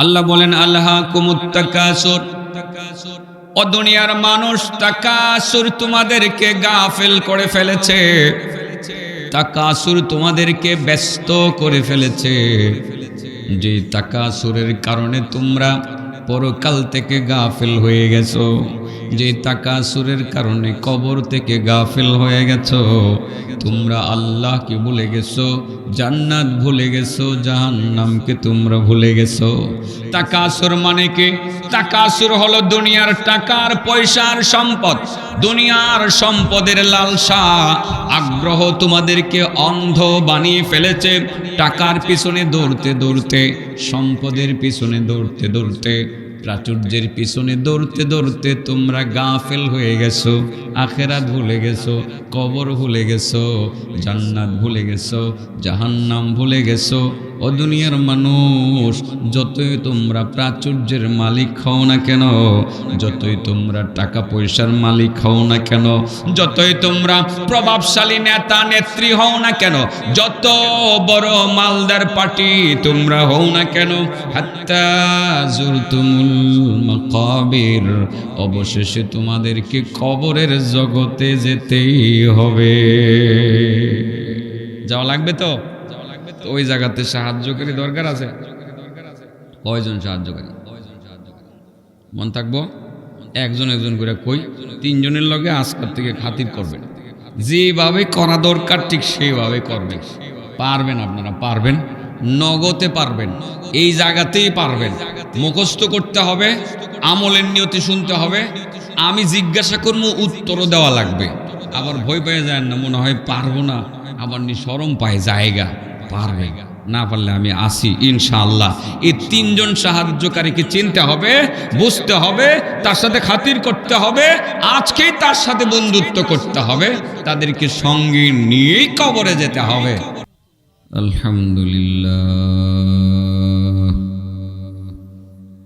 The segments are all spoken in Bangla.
আল্লাহ বলেন আলহাকুমুত তাকাসুর, ও দুনিয়ার মানুষ, তাকাসুর তোমাদেরকে গাফেল করে ফেলেছে, তাকাসুর তোমাদেরকে ব্যস্ত করে ফেলেছে। যে তাকাসুরের কারণে তোমরা পরকাল থেকে গাফেল হয়ে গেছো, যে তাকাসুরের কারণে কবর থেকে গাফেল হয়ে গেছো। তোমরা আল্লাহকে ভুলে গেছো, জান্নাত ভুলে গেছো, জাহান্নামকে তোমরা ভুলে গেছো। তাকাসুর মানে কি? তাকাসুর হলো দুনিয়ার টাকার পয়সার সম্পদ, দুনিয়ার সম্পদের লালসা আগ্রহ তোমাদেরকে অন্ধ বানিয়ে ফেলেছে। টাকার পিছনে দৌড়তে দৌড়তে, সম্পদের পিছনে দৌড়তে দৌড়তে, প্রাচুর্যের পিছনে দৌড়তে দৌড়তে তোমরা গাফেল হয়ে গেছো। আখেরাত ভুলে গেছো, কবর ভুলে গেছো, জান্নাত ভুলে গেছো, জাহান্নাম ভুলে গেছো। ও দুনিয়ার মানুষ, যতই তোমরা প্রাচুর্যের মালিক হও না কেন, যতই তোমরা টাকা পয়সার মালিক হও না কেন, যতই তোমরা প্রভাবশালী নেতা নেত্রী হও না কেন, যত বড় মালদার পার্টি তোমরা হও না কেন, হাত্তা যুরতুমুল মাকাবির, অবশেষে তোমাদেরকে কবরের জগতে যেতেই হবে। যাওয়া লাগবে তো? ওই জায়গাতে সাহায্যকারী দরকার আছে। কয়জন সাহায্যকারী? মন থাকবো একজন একজন করে কই, তিনজনের লগে আজকাল থেকে খাতির করবেন, যেভাবে করা দরকার ঠিক সেইভাবে করবেন। পারবেন, আপনারা পারবেন, নগদে পারবেন, এই জায়গাতেই পারবেন। মুখস্থ করতে হবে, আমলের নিয়তি শুনতে হবে, আমি জিজ্ঞাসা করবো উত্তরও দেওয়া লাগবে। আবার ভয় পেয়ে যায় না, মনে হয় পারবো না, আবার শরম পায় জায়গা। পারবে, না পারলে আমি আসি ইনশাআল্লাহ। এই তিনজন সাহায্যকারীকে চিনতে হবে, বুঝতে হবে, তার সাথে খাতির করতে হবে, আজকেই তার সাথে বন্ধুত্ব করতে হবে, তাদেরকে সঙ্গে নিয়েই কবরে যেতে হবে। আলহামদুলিল্লাহ,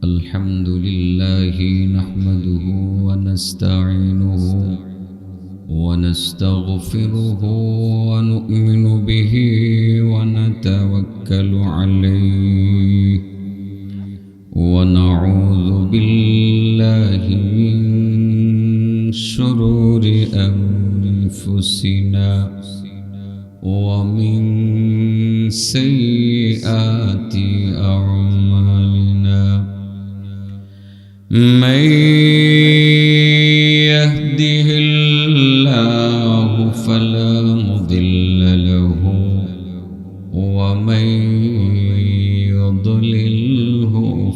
আলহামদুলিল্লাহ নাহমাদুহু ওয়া নাস্তাঈনুহু ونستغفره ونؤمن به ونتوكل عليه ونعوذ بالله من شرور أنفسنا ومن سيئات أعمالنا، من يهده الله فلا مضل له ومن يضلله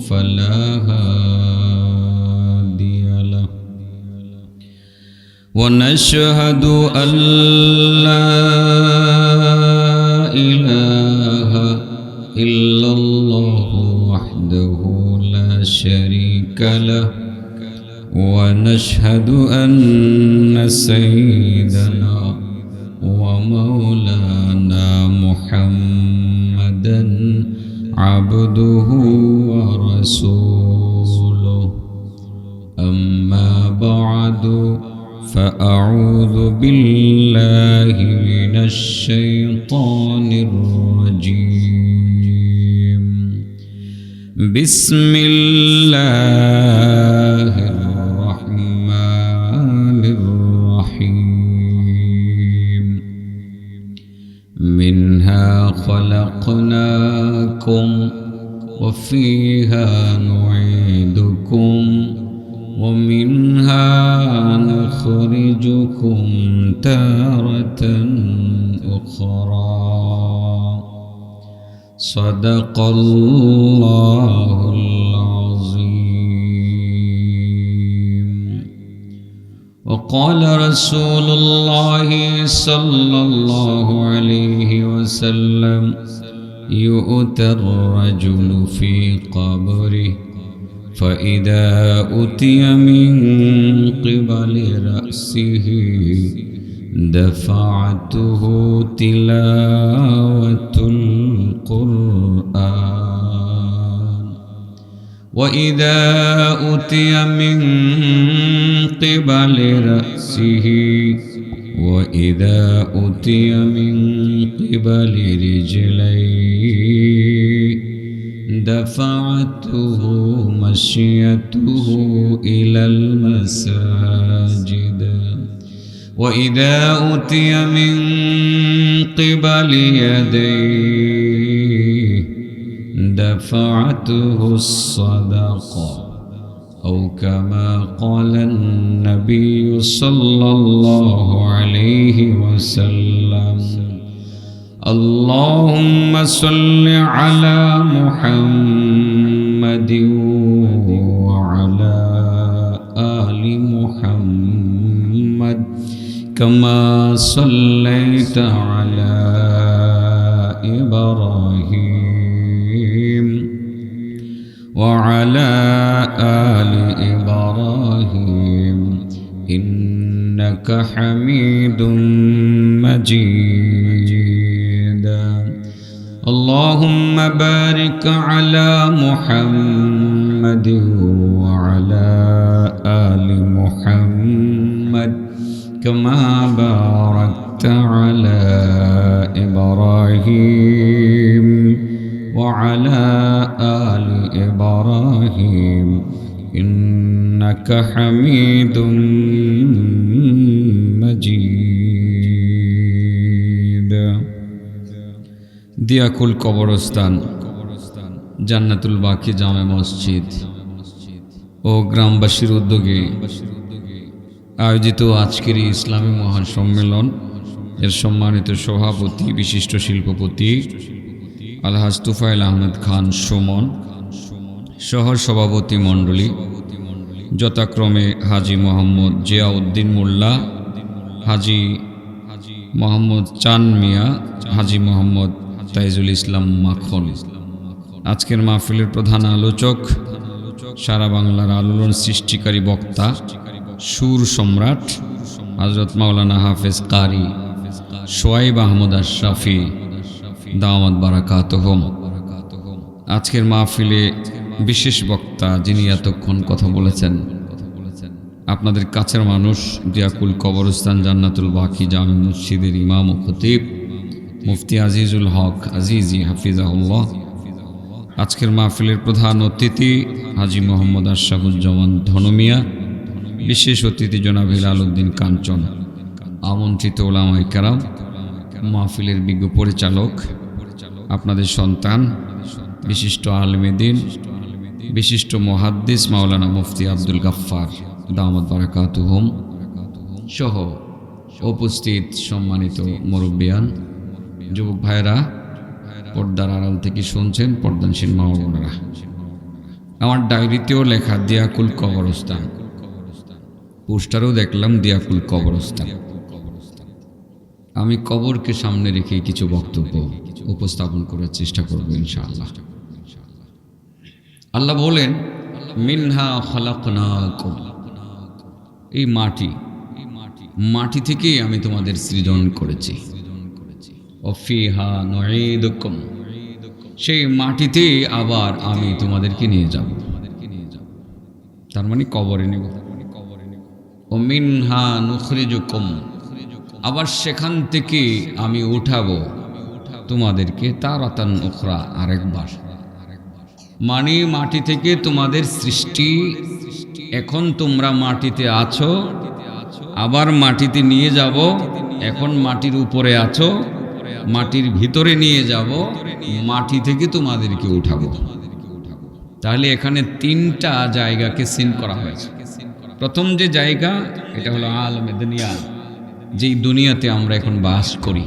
فلا هادي له، ونشهد أن لا إله إلا الله وحده لا شريك له، ونشهد أن سيدنا ومولانا محمدا عبده ورسوله. أما بعد، فأعوذ بالله من الشيطان الرجيم. بسم الله الرحمن الرحيم. منها خلقناكم وفيها نعيدكم ومنها نخرجكم تارة أخرى. صدق الله العظيم. وقال رسول الله صلى الله عليه وسلم: يؤتى الرجل في قبره فإذا أتي من قبل رأسه دفعته تلاوة القرآن، وإذا أتي من قبل رأسه وإذا أتي من قبل رجليه دفعته مشيته إلى المساجد وإذا أتي من قبل يديه دفعته الصدقة أو كما قال النبي صلى الله عليه وسلم اللهم صل على محمد وعلى آل محمد كما صليت على إبراهيم وعلى آل إبراهيم إنك حميد مجيد اللهم بارك على محمد وعلى آل محمد كما باركت على إبراهيم وعلى آل إبراهيم إنك حميد مجيد দিয়াকুল কবরস্থান জান্নাতুল বাকি জামে মসজিদ ও গ্রামবাসীর উদ্যোগে আয়োজিত আজকের এই ইসলামী মহাসম্মেলন এর সম্মানিত সভাপতি বিশিষ্ট শিল্পপতি আলহাজ তুফাইল আহমেদ খান সুমন সহ সভাপতি মণ্ডলী যথাক্রমে হাজী মোহাম্মদ জিয়াউদ্দিন মোল্লা, হাজী মোহাম্মদ চান মিয়া, হাজী মোহাম্মদ তাইজুল ইসলাম মাখন। আজকের মাহফিলের প্রধান আলোচক, সারা বাংলার আলোড়ন সৃষ্টিকারী বক্তা, সুর সম্রাট হযরত মাওলানা হাফেজ কারি সোয়াইব আহমদ আশরাফি দাওয়াত বারাকাতুহুম। আজকের মাহফিলে বিশেষ বক্তা যিনি এতক্ষণ কথা বলেছেন, আপনাদের কাছের মানুষ, দিয়াকুল কবরস্থান জান্নাতুল বাকি জামে মসজিদের ইমাম ও খতিব মুফতি আজিজুল হক আজিজি হাফিজাহুল্লাহ। আজকের মাহফিলের প্রধান অতিথি হাজী মোহাম্মদ আশরাফুজ্জামান ধনমিয়া, বিশেষ অতিথি জনাব হিলাল উদ্দিন কাঞ্চন, আমন্ত্রিত ওলামায়ে কেরাম, মাহফিলের বিজ্ঞ পরিচালক, আপনাদের সন্তান, বিশিষ্ট আলেমে দ্বীন, বিশিষ্ট মুহাদ্দিস মাওলানা মুফতি আব্দুল গাফফার দাওয়াত বারাকাতুহুম সহ উপস্থিত সম্মানিত মুরব্বিয়ান, যুবক ভাইরা, পর্দার আড়াল থেকে শুনছেন, পর্দানশীল মা বোনেরা। আমার ডায়েরিতেও লেখা দিয়াকুল কবরস্থান, পোস্টারও দেখলাম দিয়াকুল কবরস্থান। আমি কবরকে সামনে রেখে কিছু বক্তব্য উপস্থাপন করার চেষ্টা করব ইনশাআল্লাহ। আল্লাহ বলেন, মিনহা খালাকনাকুম, এই মাটি থেকেই আমি তোমাদের সৃজন করেছি। ওয়াফিহা নুঈদুকুম, সেই মাটিতে আবার আমি তোমাদেরকে নিয়ে যাব, তার মানে কবরে নেব। ও মিনহা নুখরিজুকুম, আবার সেখান থেকে আমি উঠাবো তোমাদেরকে তারাতান উখরা, আরেকবার। মানে মাটি থেকে তোমাদের সৃষ্টি, এখন তোমরা মাটিতে আছো, আবার মাটিতে নিয়ে যাব। এখন মাটির উপরে আছো, মাটির ভিতরে নিয়ে যাব, মাটি থেকে তোমাদেরকে উঠাবো। তাহলে এখানে তিনটা জায়গাকে সিন করা হয়েছে। প্রথম যে জায়গা, এটা হলো আলমে দুনিয়া, যেই দুনিয়াতে আমরা এখন বাস করি।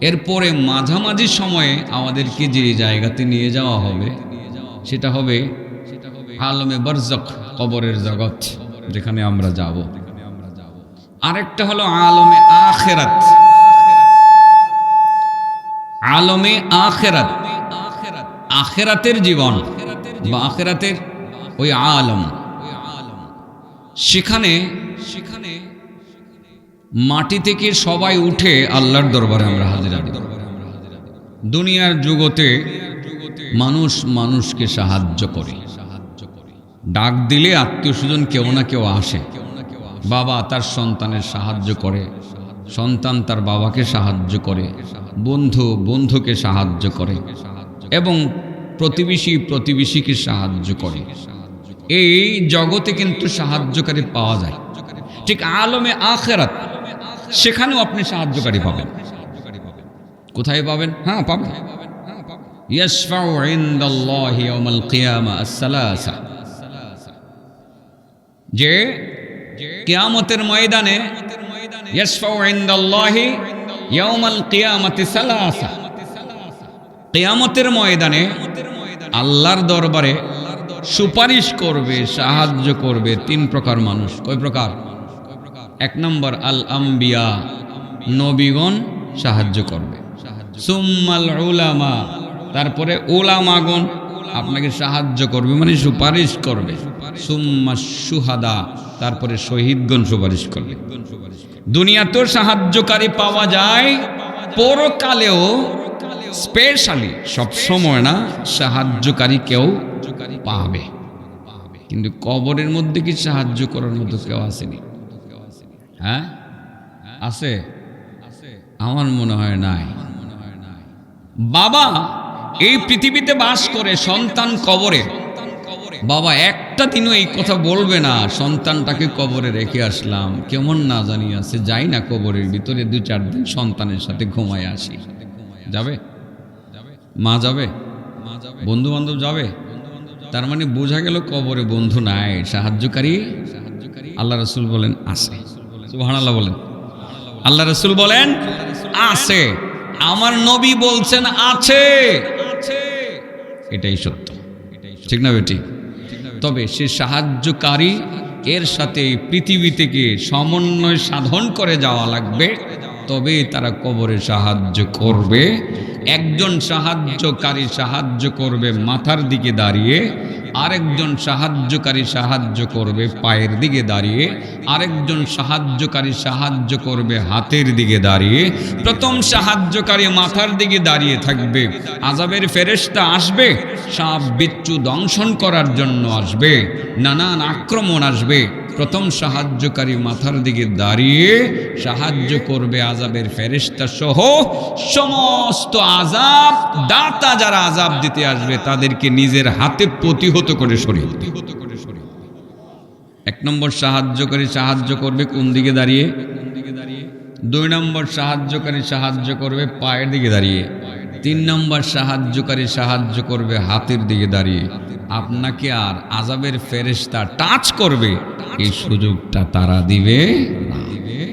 এরপরে মাঝামাঝি সময়ে আমাদেরকে যে জায়গাতে নিয়ে যাওয়া হবে, সেটা হবে আলমে বারজাখ, কবরের জগৎ, যেখানে আমরা যাব। আরেকটা হলো আলমে আখিরাত, আলমে আখিরাত, আখিরাতের জীবন বা আখিরাতের ওই আলম। সেখানে মাটি থেকে সবাই উঠে আল্লাহর দরবারে আমরা হাজির হব। দুনিয়ার জগতে মানুষ মানুষকে সাহায্য করে, ডাক দিলে আত্মীয় স্বজন কেউ না কেউ আসে। বাবা তার সন্তানের সাহায্য করে, সন্তান তার বাবাকে সাহায্য করে, বন্ধু বন্ধুকে সাহায্য করে, এবং প্রতিবেশী প্রতিবেশীকে সাহায্য করে। এই জগতে কিন্তু সাহায্যকারী পাওয়া যায়, ঠিক আলমে আখিরাত সেখানেও আপনি সাহায্যকারী পাবেন। কোথায় পাবেন? হ্যাঁ, পাবেন। ইয়াশফাউ ইনদাল্লাহি ইয়াউমাল কিয়ামা আস-সালাসা, যে কিয়ামতের ময়দানে ইয়াশফাউ ইনদাল্লাহি ইয়াউমাল কিয়ামাতি সালাসা, কিয়ামতের ময়দানে আল্লাহর দরবারে সুপারিশ করবে, সাহায্য করবে তিন প্রকার মানুষ। কয় প্রকার? এক নম্বর আল আম্বিয়া, নবীগণ সাহায্য করবে। সুম্মাল উলামা, তারপরে উলামাগণ আপনাকে সাহায্য করবে, মানে সুপারিশ করবে। সুম্মা শুহাদা, তারপরে শহীদগণ সুপারিশ করবে। দুনিয়াতেও সাহায্যকারী পাওয়া যায়, পরকালেও স্পেশালি, সবসময় না, সাহায্যকারী কেউ পাবে। কিন্তু কবরের মধ্যে কি সাহায্য করার মতো কেউ আসেনি? হ্যাঁ, আছে? আমার মনে হয় নাই। বাবা এই পৃথিবীতে বাস করে, সন্তান কবরে, বাবা একটা দিনও এই কথা বলবে না সন্তানটাকে কবরে রেখে আসলাম, কেমন না জানি আছে, যাই না কবরের ভিতরে 2-4 দিন সন্তানের সাথে ঘুমায় আসি। যাবে? মা যাবে? বন্ধু বান্ধব যাবে? তার মানে বোঝা গেল কবরে বন্ধু নাই, সাহায্যকারী আল্লাহ রাসূল বলেন আছে। সুবহানাল্লাহ বলেন। আল্লাহ রাসূল বলেন আছে, আমার নবী বলছেন আছে, এটাই সত্য, ঠিক না বেটি? তবে সে সাহায্যকারী এর সাথে পৃথিবী থেকে সমন্বয় সাধন করে যাওয়া লাগবে, তবে তারা কবরে সাহায্য করবে। একজন সাহায্যকারী সাহায্য করবে মাথার দিকে দাঁড়িয়ে, আরেকজন সাহায্যকারী সাহায্য করবে পায়ের দিকে দাঁড়িয়ে, আরেকজন সাহায্যকারী সাহায্য করবে হাতের দিকে দাঁড়িয়ে। প্রথম সাহায্যকারী মাথার দিকে দাঁড়িয়ে থাকবে, আযাবের ফেরেশতা আসবে, সাপ বিচ্ছু দংশন করার জন্য আসবে, নানান আক্রমণ আসবে। প্রথম সাহায্যকারী মাথার দিকে দাঁড়িয়ে সাহায্য করবে আযাবের ফেরেশতা সহ সমস্ত আযাব দাতা যারা আযাব দিতে আসবে তাদেরকে নিজের হাতে প্রতিহত করে সরিয়ে দিবে। এক নম্বর সাহায্যকারী সাহায্য করবে কোন দিকে দাঁড়িয়ে? 2 নম্বর সাহায্যকারী সাহায্য করবে পায়ের দিকে দাঁড়িয়ে। 3 নম্বর সাহায্যকারী সাহায্য করবে হাতের দিকে দাঁড়িয়ে। আপনাকে আর আযাবের ফেরেশতা টাচ করবে এই সুযোগটা তারা দিবে না।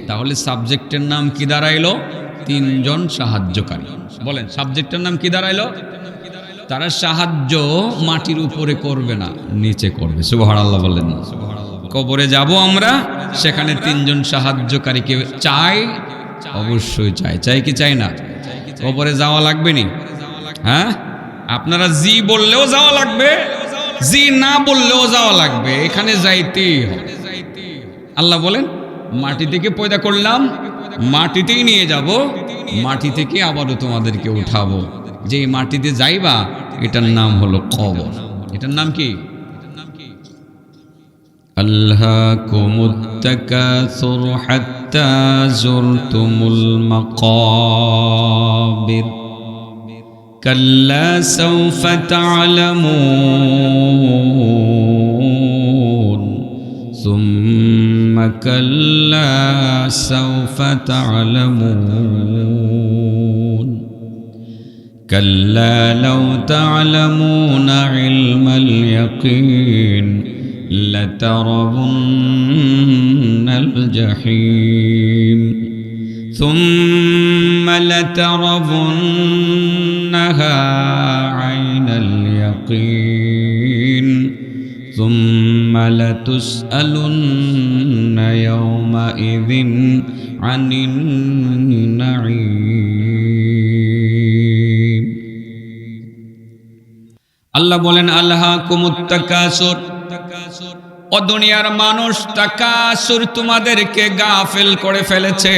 তাহলে সাবজেক্টের নাম কি দাঁড়াইলো? 3 জন সাহায্যকারী। বলেন সাবজেক্টের নাম কি দাঁড়াইলো? তারা সাহায্য মাটির উপরে করবে না, নিচে করবে। সুবহানাল্লাহ বলেন না? কবরে যাব আমরা, সেখানে 3 জন সাহায্যকারীকে চাই, অবশ্যই চাই। চাই কি চাই না? কবরে যাওয়া লাগবে নি? হ্যাঁ, আপনারা জি বললেও যাওয়া লাগবে, জি না বললেও যাওয়া লাগবে, এখানে যাইতেই হবে। আল্লাহ বলেন মাটি থেকে পয়দা করলাম, মাটিতেই নিয়ে যাব, মাটি থেকে আবারও তোমাদেরকে উঠাবো। যে মাটিতে যাইবা এটার নাম হলো কবর। এটার নাম কি? আল্লাকুমুত তাকাসুর হাত্তা যুরতুমুল মাকাবির কাল্লা সাওফা তা'লামুন সুম্মা কাল্লা সাওফা তা'লামুন কাল্লা লাউ তা'লামুনা ইলমাল ইয়াকিন লাতারাবুন্নাল জাহিম সুম্মা লাতারাবুন্নাহা আইনাল ইয়াকিন সুম্মা লাতুসআলুন্না ইয়াওমাইযিন আনিন নাঈম। আল্লাহ বলেন আল্লাকুমুত তাকাসুর, ও দুনিয়ার মানুষ, তাকাসুর তোমাদেরকে গাফেল করে ফেলেছে,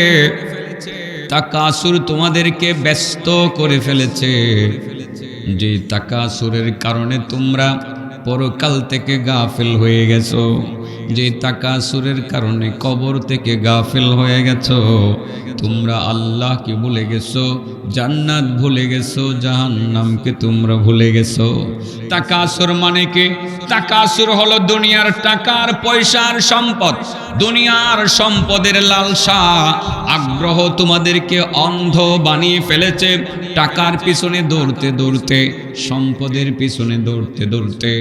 তাকাসুর তোমাদেরকে ব্যস্ত করে ফেলেছে। যে তাকাসুরের কারণে তোমরা পরকাল থেকে গাফেল হয়ে গেছো, যে তাকাসুরের কারণে কবর থেকে গাফিল হয়ে গেছো। তোমরা আল্লাহকে ভুলে গেছো, জান্নাত ভুলে গেছো, জাহান্নামকে তোমরা ভুলে গেছো। তাকাসুর মানে কি? তাকাসুর হলো দুনিয়ার টাকার পয়সার সম্পদ, দুনিয়ার সম্পদের লালসা আগ্রহ তোমাদেরকে অন্ধ বানিয়ে ফেলেছে। টাকার পিছনে দৌড়তে দৌড়তে, সম্পদের পিছনে দৌড়তে দৌড়তে,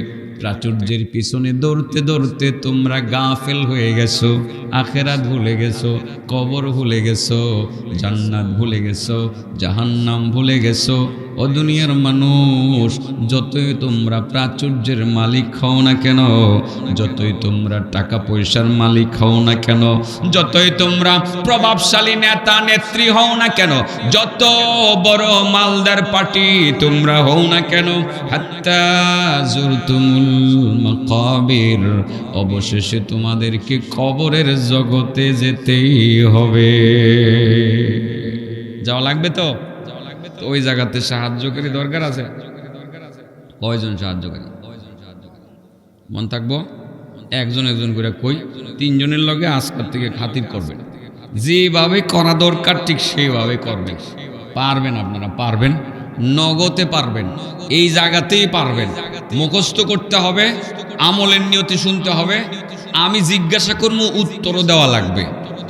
প্রাচুর্যের পিছনে দৌড়তে দৌড়তে তোমরা গাফেল হয়ে গেছো। আখেরাত ভুলে গেছো, কবর ভুলে গেছো, জান্নাত ভুলে গেছো, জাহান্নাম ভুলে গেছো। ও দুনিয়ার মানুষ, যতই তোমরা প্রাচুর্যের মালিক হও না কেন, যতই তোমরা টাকা পয়সার মালিক হও না কেন, যতই তোমরা প্রভাবশালী নেতা নেত্রী হও না কেন, যত বড় মালদার পার্টি তোমরা হও না কেন, হাত্তা যুরতুমুল মাকাবির, অবশেষে তোমাদেরকে কবরের জগতে যেতেই হবে। যাওয়া লাগবে তো? ওই জায়গাতে সাহায্যকারী দরকার আছে। কয়জন সাহায্যকারী? মন থাকবো একজন একজন করে কই, তিনজনের লগে আজকের থেকে খাতির করবেন, যেভাবে করা দরকার ঠিক সেইভাবে করবেন। পারবেন, আপনারা পারবেন, নগদে পারবেন, এই জায়গাতেই পারবেন। মুখস্থ করতে হবে, আমলের নিয়তি শুনতে হবে। আমি জিজ্ঞাসা করবো, উত্তরও দেওয়া লাগবে।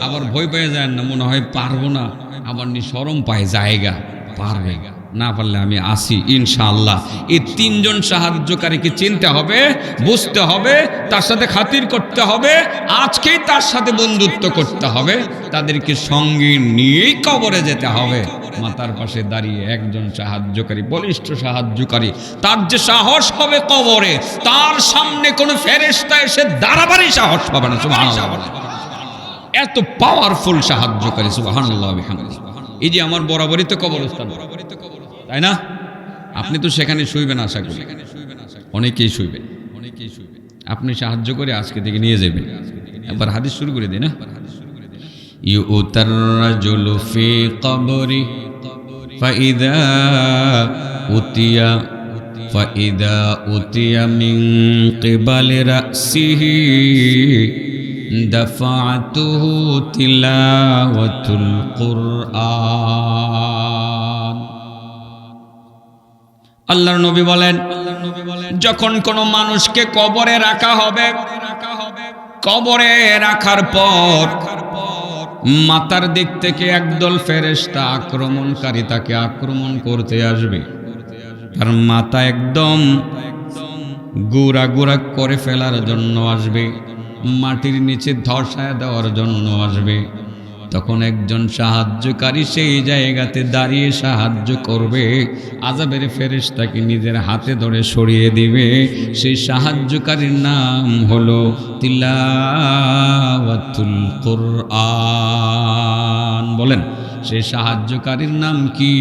আবার ভয় পেয়ে যায় না, মনে হয় পারবো না, আবার শরম পায় জায়গা। পারবে, না পারলে আমি আসি ইনশাআল্লাহ। এই তিনজন সাহায্যকারীকে চিনতে হবে, বুঝতে হবে, তার সাথে খাতির করতে হবে, আজকেই তার সাথে বন্ধুত্ব করতে হবে, তাদেরকে সঙ্গে নিয়েই কবরে যেতে হবে। মাতার পাশে দাঁড়িয়ে একজন সাহায্যকারী, বলিষ্ঠ সাহায্যকারী, তার যে সাহস হবে কবরে, তার সামনে কোনো ফেরেশতা এসে দাঁড়াবারই সাহস পাবে না। সুবহানাল্লাহ, এত পাওয়ারফুল সাহায্যকারী। সুবহানাল্লাহ বিহামদিহি। এই যে আমার বরাবরই তো কবরস্থান, তাই না? আপনি তো সেখানে শুইবেন, আশা করি অনেকেই শুইবেন। আপনি সাহায্য করে আজকে থেকে নিয়ে যাবেন। একবার হাদিস শুরু করে দিই না। ইউতার রাজুলু ফি কবরি ফাইদা উতিয়া মিন কিবালি রাসিহি দাফাতুহু তিলাওয়াতুল কুরআন। আল্লাহর নবী বলেন, যখন কোনো মানুষকে কবরে রাখা হবে, কবরে রাখার পর মাথার দিক থেকে একদল ফেরেশতা আক্রমণকারী তাকে আক্রমণ করতে আসবে। তার মাথা একদম গুড়া গুড়া করে ফেলার জন্য আসবে, মাটির নিচে ধসায় দেওয়ার জন্য আসবে। তখন একজন সাহায্যকারী সেই জায়গাতে দাঁড়িয়ে সাহায্য করবে, আযাবের ফেরেশতাকে নিজের হাতে ধরে সরিয়ে দিবে। সেই সাহায্যকারীর নাম হলো তিলাওয়াতুল কুরআন। বলেন, সেই সাহায্যকারীর নাম কি?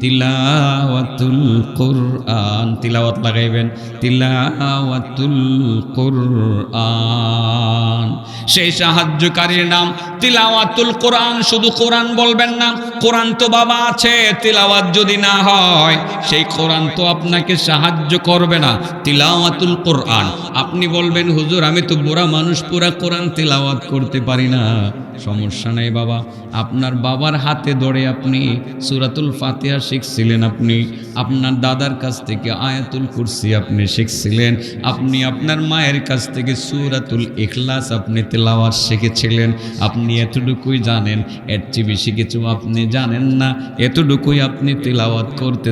তিলাওয়াতুল কুরআন। তিলাওয়াত লাগাইবেন, তিলাওয়াতুল কুরআন। সেই সাহায্যকারীর নাম তিলাওয়াতুল কুরআন। শুধু কোরআন বলবেন না, কোরআন তো বাবা আছে, তিলাওয়াত যদি না হয় সেই কোরআন তো আপনাকে সাহায্য করবে না। তিলাওয়াতুল কুরআন। আপনি বলবেন, হুজুর আমি তো বুড়া মানুষ, পুরা কোরআন তিলাওয়াত করতে পারি না। সমস্যা নাই বাবা, আপনার বাবার হাতে ধরে আপনি সূরাতুল ফাতিহা শিখছিলেন, আপনি আপনার দাদার কাছ থেকে আয়াতুল কুরসি আপনি শিখছিলেন, আপনি আপনার মায়ের কাছ থেকে সূরাতুল ইখলাস আপনি তেলাওয়াত শিখেছিলেন। আপনি এতটুকুই জানেন, এর চেয়ে বেশি কিছু আপনি জানেন না। এতটুকুই আপনি তেলাওয়াত করতে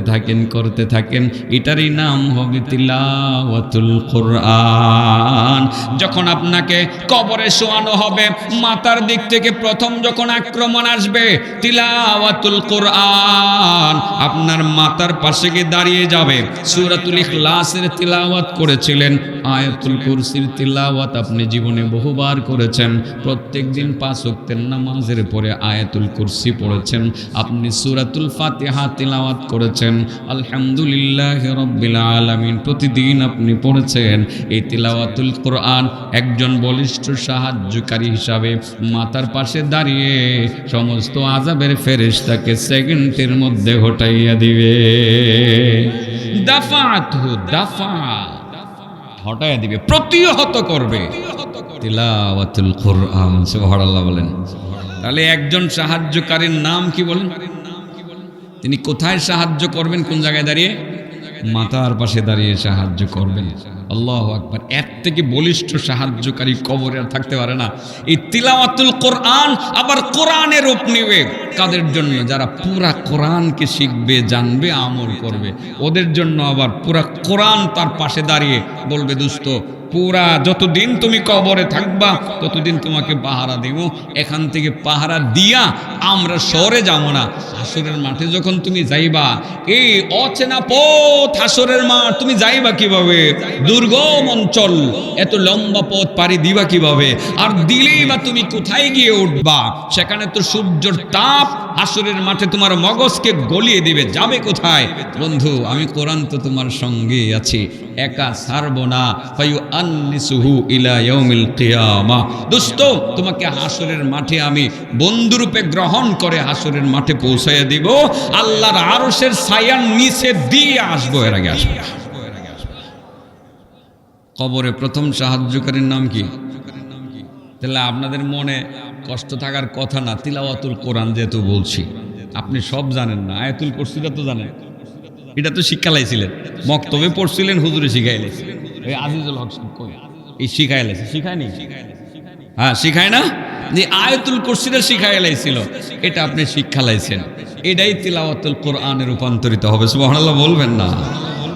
থাকেন, এটারই নাম হবে তিলাওয়াতুল কুরআন। যখন আপনাকে কবরে শোয়ানো হবে, মাথার দিক থেকে প্রথম যখন আক্রমণ আসবে, তিলাওয়াতুল কুরআন আপনার মাথার পাশে গিয়ে দাঁড়িয়ে যাবে। সূরাতুল ইখলাসের তিলাওয়াত করেছিলেন, আয়াতুল কুরসির তিলাওয়াত আপনি জীবনে বহুবার করেছেন। প্রত্যেকদিন 5 ওয়াক্তের নামাজের পরে আয়াতুল কুরসি পড়েছেন, আপনি সূরাতুল ফাতিহা তিলাওয়াত করেছেন, আলহামদুলিল্লাহি রাব্বিল আলামিন প্রতিদিন আপনি পড়েছেন। এই তিলাওয়াতুল কুরআন একজন বলিষ্ঠ সাহায্যকারী হিসাবে মাথার পাশে দাঁড়িয়ে সমস্ত আযাবের ফেরেশতাকে সেকেন্ডের মধ্যে হটাইয়া দিবে। দাফাতহু, দাফা হটাইয়া দিবে, প্রতিহত করবে। তিলাওয়াতুল কোরআন। সুবহানাল্লাহ বলেন। তাহলে একজন সাহায্যকারীর নাম কি বলেন? তিনি কোথায় সাহায্য করবেন? কোন জায়গায় দাঁড়িয়ে? মাতার পাশে দাঁড়িয়ে সাহায্য করবেন। আল্লাহু আকবার। এর থেকে বলিষ্ঠ সাহায্যকারী কবরে আর থাকতে পারে না। এই তিলাওয়াতুল কোরআন আবার কোরআনের রূপ নেবে কাদের জন্য? যারা পুরা কোরআনকে শিখবে, জানবে, আমল করবে, ওদের জন্য আবার পুরা কোরআন তার পাশে দাঁড়িয়ে বলবে, দোস্ত পুরা যতদিন তুমি কবরে থাকবা ততদিন তোমাকে পাহারা দেব। এখান থেকে পাহারা দিয়া আমরা সরে যাবো না। হাসরের মাঠে যখন তুমি যাইবা, এই অচেনা পথ হাসরের মাঠ, তুমি যাইবা কিভাবে? দুর্গম অঞ্চল, এত লম্বা পথ পাড়ি দিবা কিভাবে? আর দিলেই বা তুমি কোথায় গিয়ে উঠবা? সেখানে তো সূর্যের তাপ হাসরের মাঠে তোমার মগজকে গলিয়ে দিবে। যাবে কোথায়? বন্ধু, আমি কোরআন তো তোমার সঙ্গে আছি, একা ছাড়বো না। ফায়ু আননিসুহু ইলা ইয়াউমিল কিয়ামা। দোস্ত, তোমাকে হাসরের মাঠে আমি বন্ধুরূপে গ্রহণ করে হাসরের মাঠে পৌঁছাইয়া দিব। আল্লাহর আরশের ছায়ার নিচে দিয়ে আসবো, এর আগে আসবো। কবরে প্রথম সাহায্যকারীর নাম কি? তাহলে আপনাদের মনে কষ্ট থাকার কথা না। তিলাওয়াতুল কোরআন যেহেতু বলছি, আপনি সব জানেন না। আয়াতুল কুরসিটা তো জানেন, এটা তো শিক্ষা লাইছিলেন, মক্তবে পড়ছিলেন, হুজুরে শিখাই লাইছিলেন। এই আজিজুল হক এই শিখাই লাইছে, শিখায়নি? হ্যাঁ, শিখায় না? যে আয়াতুল কুরসিটা শিখাই লাইছিল, এটা আপনি শিক্ষা লাইছেন। এটাই তিলাওয়াতুল কোরআনে রূপান্তরিত হবে। সুবহানাল্লাহ বলবেন না?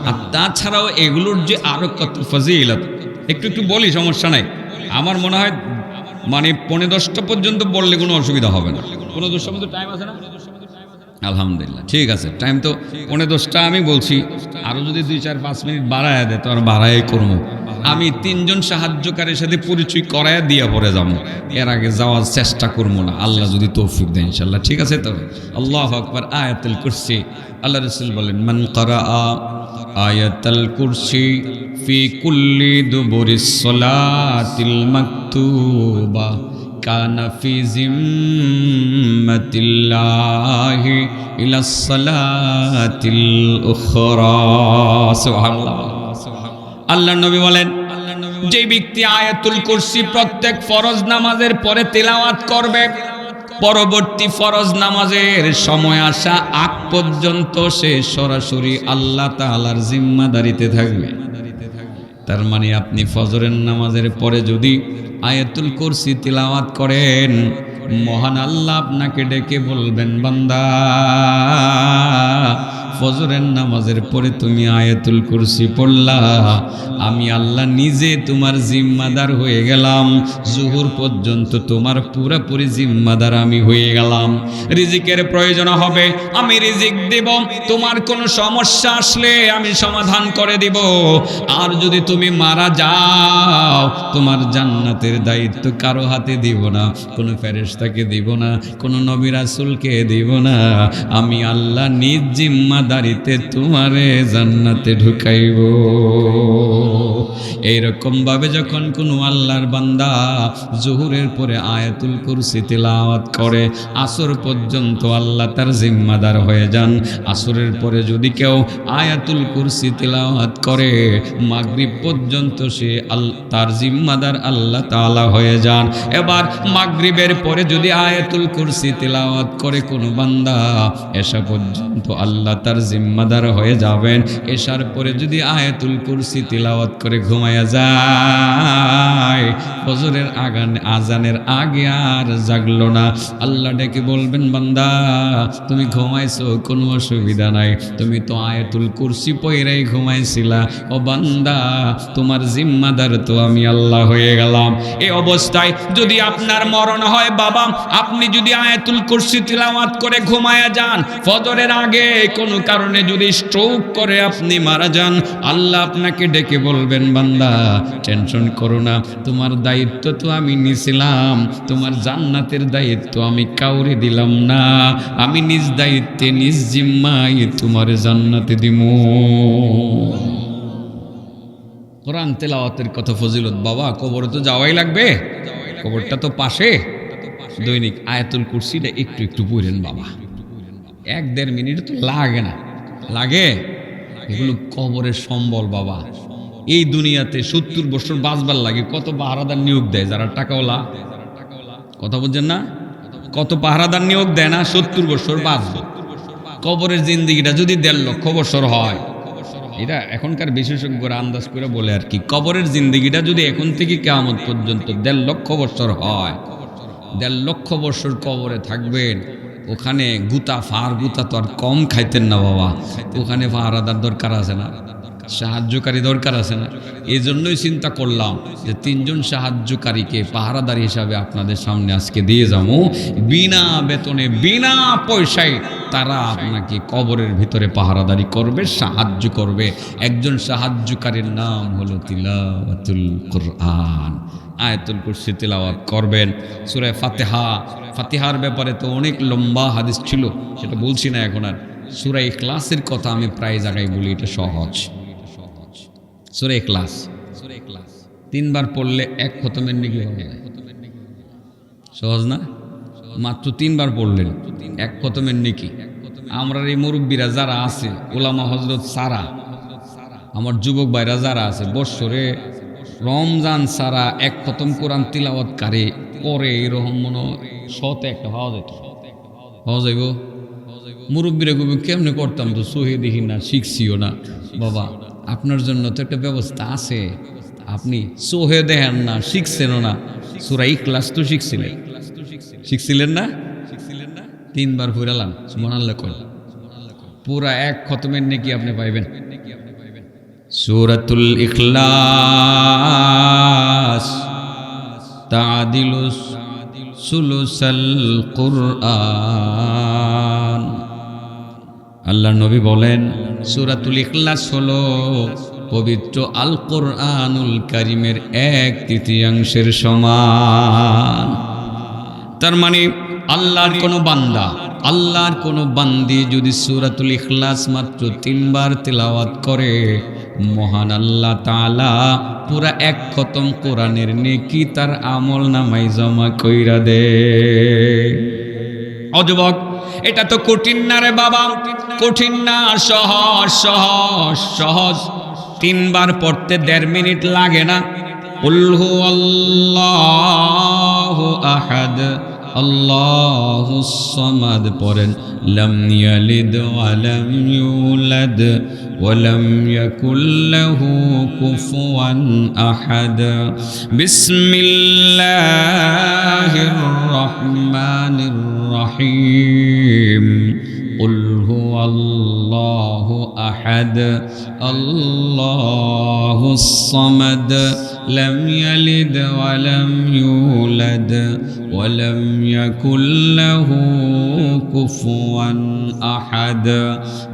আর তাছাড়াও এগুলোর যে আরো কত ফজিলত, একটু একটু বলি, সমস্যা নাই। আমার মনে হয় মানে 10:45 পর্যন্ত বললে কোনো অসুবিধা হবে না। 10:45 পর্যন্ত টাইম আছে না? আলহামদুলিল্লাহ, ঠিক আছে। টাইম তো 10:45 আমি বলছি, আরো যদি 2-4-5 মিনিট বাড়ায় দেয় তো আর বাড়াই করবো। আমি 3জন সাহায্যকারীর সাথে পরিচয় করায় দিয়া পরে যাবো, এর আগে যাওয়ার চেষ্টা করবো না, আল্লাহ যদি তৌফিক দেয় ইনশাল্লাহ। ঠিক আছে তো? আল্লাহু আকবার। আয়াতুল কুরসি, আল্লাহ রাসূল বলেন, মান ক্বারাআ আয়াতুল কুরসি ফি কুল্লি দুবুরিস সালাতিল মাকতুবা কানা ফি জিম্মাতিল্লাহি ইলাস সালাতিল উখরা। সুবহানাল্লাহ। আল্লাহ নবী বলেন, যে ব্যক্তি আয়াতুল কুরসি প্রত্যেক ফরজ নামাজের পরে তেলাওয়াত করবে, পরবর্তী ফরজ নামাজের সময় আসা আগ পর্যন্ত সে সরাসরি আল্লাহ তাআলার জিম্মাদারিতে থাকবে। তার মানে আপনি ফজরের নামাজের পরে যদি আয়াতুল কুরসি তিলাওয়াত করেন, মহান আল্লাহ আপনাকে ডেকে বলবেন, বান্দা ফজরের নামাজের পরে তুমি আয়াতুল কুরসি পড়লা, আমি আল্লাহ নিজে তোমার জিম্মাদার হয়ে গেলাম। জোহর পর্যন্ত তোমার পুরোপুরি জিম্মাদার আমি হয়ে গেলাম। রিজিকের প্রয়োজন হবে, আমি রিজিক দেব। তোমার কোনো সমস্যা আসলে আমি সমাধান করে দিব। আর যদি তুমি মারা যাও, তোমার জান্নাতের দায়িত্ব কারো হাতে দিব না, কোনো ফেরেশতাকে দিব না, কোনো নবী রাসূলকে দিব না। আমি আল্লাহ নিজ জিম্মাদারিতে তোমারে জান্নাতে ঢুকাইব। এইরকম ভাবে যখন কোনো আল্লাহর বান্দা জোহরের পরে আয়াতুল কুরসি তিলাওয়াত করে, আসর পর্যন্ত আল্লাহ তার জিম্মাদার হয়ে যান। আসরের পরে যদি কেউ আয়াতুল কুরসি তিলাওয়াত করে, মাগরিব পর্যন্ত সে তার জিম্মাদার আল্লাহ তাআলা হয়ে যান। এবার মাগরিবের পরে যদি আয়াতুল কুরসি তিলাওয়াত করে কোনো বান্দা, এশা পর্যন্ত আল্লাহ তার জিম্মাদার হয়ে যাবেন। এশার পরে যদি আয়াতুল কুরসি তিলাওয়াত করে ঘুমায়া যায়, ফজরের আজানের আগে আর জাগলো না, আল্লাহ ডেকে বলবেন, বান্দা তুমি ঘুমাইছো, কোনো অসুবিধা নাই, তুমি তো আয়াতুল কুরসি পড়েই ঘুমাইছিলা। ও বান্দা, তোমার জিম্মাদার তো আমি আল্লাহ হয়ে গেলাম। এই অবস্থায় যদি আপনার মরণ হয়, বাবা আপনি যদি আয়াতুল কুরসি তিলাওয়াত করে ঘুমায়া যান, ফজরের আগে কোনো কারণে যদি স্ট্রোক করে আপনি মারা যান, আল্লাহ আপনাকে ডেকে বলবেন, বান্দা টেনশন করো না, তোমার দায়িত্ব তো আমি নিছিলাম, তোমার জান্নাতের দায়িত্ব আমি কাউরে দিলাম না, আমি নিজ দায়িত্বে নিজ জিম্মায় তোমার জান্নাতে দিমু। কোরআন তেলাওয়াতের কত ফজিলত বাবা। কবরে তো যাওয়াই লাগবে, কবরটা তো পাশে। দৈনিক আয়াতুল কুরসিটা একটু একটু পড়েন বাবা, 1-1.5 মিনিট তো লাগে না, লাগে? এগুলো কবরের সম্বল বাবা। এই দুনিয়াতে 70 বছর বাঁচবার লাগে কত পাহারাদার নিয়োগ দেয় যারা টাকাওয়ালা, কথা বুঝছেন না? কত পাহারাদার নিয়োগ দেয় না? 70 বছর বাঁচবে। কবরের জিন্দেগিটা যদি 1.5 লক্ষ বছর হয়, এটা এখনকার বিশেষজ্ঞরা আন্দাজ করে বলে আর কি, কবরের জিন্দেগিটা যদি এখন থেকে কিয়ামত পর্যন্ত 1.5 লক্ষ বছর হয়, 1.5 লক্ষ বছর কবরে থাকবেন। ওখানে গুতা তো আর কম খাইতেন না বাবা, ওখানে পাহারাদার দরকার আছে না, সাহায্যকারী দরকার আছে না। এই জন্যই চিন্তা করলাম যে 3 জন সাহায্যকারীকে পাহারাদার হিসাবে আপনাদের সামনে আজকে দিয়ে যাবো, বিনা বেতনে বিনা পয়সায় তারা আপনাকে কবরের ভিতরে পাহারাদারি করবে, সাহায্য করবে। একজন সাহায্যকারীর নাম হলো তিলাওয়াতুল কুরআন। আয়াতুল কুরসি তিলাওয়াত করবেন, সূরা ফাতিহার ব্যাপারে তো অনেক লম্বা হাদিস ছিল, সেটা বলছি না এখন আর। সূরা ইখলাসের কথা আমি প্রায় জায়গায় বলি, এটা সহজ। সূরা ইখলাস 3 বার পড়লে 1 খতমের নেকি হয়ে যায়। সহজ না? মাত্র 3 বার পড়লেন 1 খতমের নেকি। আমরা এই মুরব্বীরা যারা আছে, ওলামা হযরত সারা, আমার যুবক ভাইরা যারা আছে, বৎসরে রমজান সারা 1 খতম কোরআন তিলাওয়াতকারী করে এরকম মনে 100 একটা হওয়া যেত, হওয়া যাইব। মুরব্বীরা কবি কেমনে করতাম, তো সহি দেখি না, শিখছিও না। বাবা আপনার জন্য তো একটা ব্যবস্থা আছে, আপনি সোহে দেখেন না, শিখছেনও না। সূরা ইখলাস তো শিখছিলেন না? 3 বার পড়লাম, সুবহানাল্লাহ কই, পুরা 1 খতমের নেকি আপনি পাইবেন। সূরাতুল ইখলাস তাদিলুস সুলুসাল কুরআন। আল্লাহ নবী বলেন সূরাতুল ইখলাস হলো পবিত্র আল কোরআনুল কারীমের 1/3 সমান। তার মানে আল্লাহর কোনো বান্দা, আল্লাহর কোনো বান্দি যদি সূরাতুল ইখলাস মাত্র 3 বার তিলাওয়াত করে, মহান আল্লাহ তাআলা পুরা 1 খতম কোরআনের নেকি তার আমল নামায় জমা কইরা দে। অযুবক, এটা তো কঠিন না রে বাবা, কঠিন না, সহজ সহজ সহজ। 3 বার পড়তে 1.5 মিনিট লাগে না। কুল হুয়াল্লাহু আহাদ আল্লাহুস সামাদ পড়েন, লাম ইয়ালিদ ওয়া লাম ইউলাদ ওয়া লাম ইয়াকুল লাহু কুফুয়ান আহাদ। বিসমিল্লাহির রহমানির রহিম। কুল হুয়াল্লাহু আহাদ আল্লাহুস সামাদ লাম ইয়ালিদ ওয়া লাম ইউলাদ ওয়া লাম ইয়াকুল লাহু কুফুয়ান আহাদ।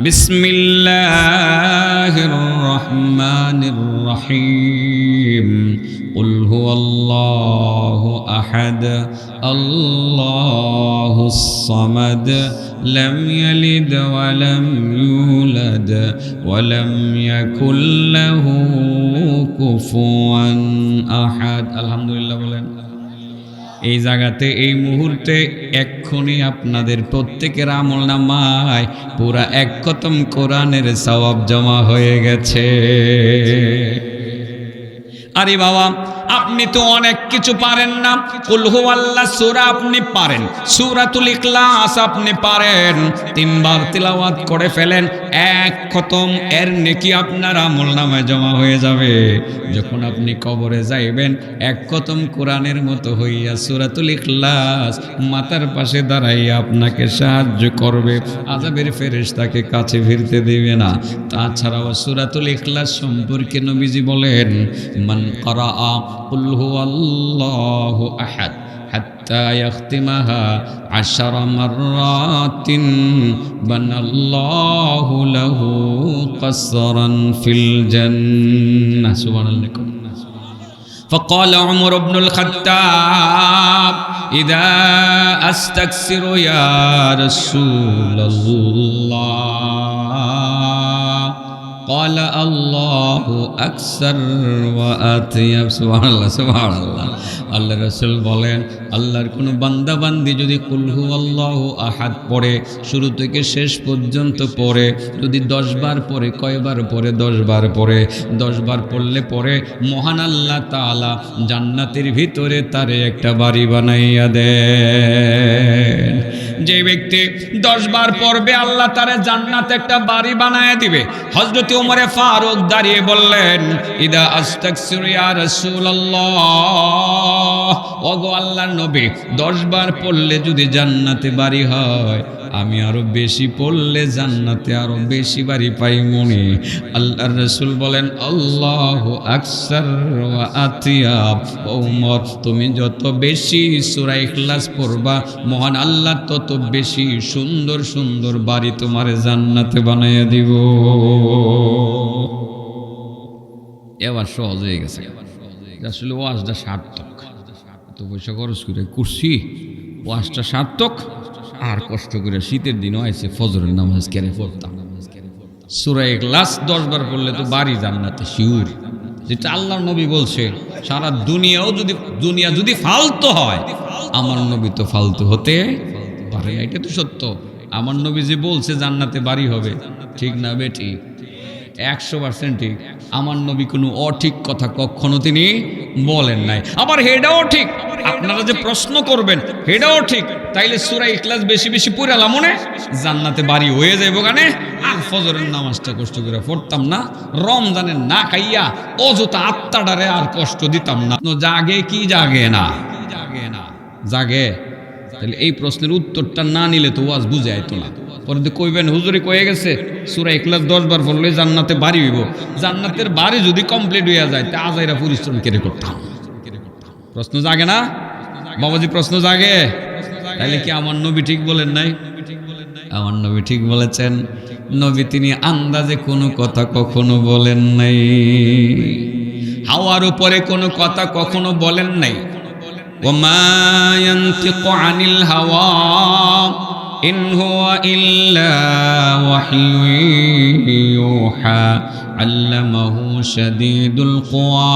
বিসমিল্লাহির রহমানির রহিম। কুল হুয়াল্লাহু আহাদ আল্লাহুস সামাদ লাম ইয়ালিদ ওয়া লাম ইউলাদ ওয়া লাম ইয়াকুল লাহু কুফুয়ান আহাদ। আলহামদুলিল্লাহ বলেন। এই জায়গাতে এই মুহূর্তে এক্ষুনি আপনাদের প্রত্যেকের আমলনামায় পুরা 1 খতম কোরআনের সওয়াব জমা হয়ে গেছে। আরে বাবা, আপনি তো অনেক কিছু পারেন না। কুল হুয়াল্লাহ সূরা আপনি পারেন, সূরাতুল ইখলাস আপনি পারেন, 3 বার তিলাওয়াত করে ফেলেন, 1 খতম এর নেকি আপনার আমলনামায় জমা হয়ে যাবে। যখন আপনি কবরে যাইবেন, 1 খতম কোরআনের মতো হইয়া সূরাতুল ইখলাস মাথার পাশে দাঁড়াইয়া আপনাকে সাহায্য করবে, আযাবের ফেরেশতাকে কাছে ভিড়তে দিবে না। তাছাড়াও সূরাতুল ইখলাস সম্পর্কে নবীজি বলেন, মান ক্বারা কুল হুয়াল্লাহু আহাদ হাত্তা ইয়াখতিমাহা 10 মাররাতিন বানাল্লাহু লাহু কসরান ফিল জান্নাহ। সুবহানাল্লাহ। فقال عمر بن الخطاب إذا أستكثر يا رسول الله قال الله أكثر وأطيب সুবহানাল্লাহ সুবহানাল্লাহ। আল্লাহ রাসূল বলেন আল্লাহর কোনো বান্দা বান্দি যদি কুল হুয়াল্লাহু আহাদ পড়ে শুরু থেকে শেষ পর্যন্ত পড়ে, যদি 10 বার পড়ে, কয়বার পড়ে? 10 বার পড়ে। 10 বার পড়লে পরে মহান আল্লাহ তাআলা জান্নাতের ভিতরে তারে একটা বাড়ি বানাইয়া দেন। যে ব্যক্তি 10 বার পড়বে আল্লাহ তারে জান্নাতে একটা বাড়ি বানায় দিবে। হযরত ওমরে ফারুক দাঁড়িয়ে বললেন ইদা আস্তাগফিরু ইয়া রাসূলুল্লাহ, ওগো আল্লাহর নবী 10 বার পড়লে যদি জান্নাতে বাড়ি হয়, আমি আরো বেশি পড়লে জান্নাতে আরো বেশি বাড়ি পাই মনে। আল্লাহর রাসূল বলেন আল্লাহু আকবার ওয়া আতিয়াব। ওমর তুমি যত বেশি সূরা ইখলাস পড়বা মহান আল্লাহ তত বেশি সুন্দর সুন্দর বাড়ি তোমার জান্নাতে বানাইয়া দিব। এবার সহজ হয়ে গেছে, আসলে ওয়াজটা সার্থক। তো পয়সা খরচ করে করছি, ওয়াজটা সার্থক। আর কষ্ট করে শীতের দিনও আইসে ফজরের নামাজ কেড়ে পড়তাম। সূরা ইখলাস 10 বার পড়লে তো বাড়ি জান্নাতে শিউর। যেটা আল্লাহর নবী বলছে সারা দুনিয়া যদি ফালতু হয়, আমার নবী তো ফালতু হতে পারে। এটা তো সত্য। আমার নবী যে বলছে জান্নাতে বাড়ি হবে, ঠিক না বেটি? 100% ঠিক। আমার নবী কোনো অঠিক কথা কখনো তিনি বলেন নাই। আবার হেডাও ঠিক, আপনারা যে প্রশ্ন করবেন হেডাও ঠিক। তাইলে সূরা ইখলাস বেশি বেশি পড়ালাম মনে জান্নাতে বাড়ি হয়ে যাইব গানে। আর ফজরের নামাজটা কষ্ট করে পড়তাম না, রমজানের না খাইয়া অযথা আত্মাটারে আর কষ্ট দিতাম না। জাগে কি জাগে না? জাগে। তাহলে এই প্রশ্নের উত্তরটা না নিলে তো ওয়াজ বুঝে আইতো না। পরে কইবেন হুজুরে কয়ে গেছে সূরা ইখলাস 10 বার পড়লে জান্নাতে বাড়ি হইব। জান্নাতের বাড়ি যদি কমপ্লিট হইয়া যায় তা আজাইরা পরিশ্রম করে করতাম। প্রশ্ন জাগে না বাবাজি? প্রশ্ন জাগে। তাহলে কি আমার নবী ঠিক বলেন নাই? আমার নবী ঠিক বলেছেন। নবী তিনি আন্দাজে কোনো কথা কখনো বলেন নাই, হাওয়ার উপরে কোনো কথা কখনো বলেন নাই। ওমা ইয়ানতিকু আনিল হাওয়া ইন হুয়া ইল্লা ওয়াহয়ুন ইউহা আল্লামাহু শাদীদুল কুওয়া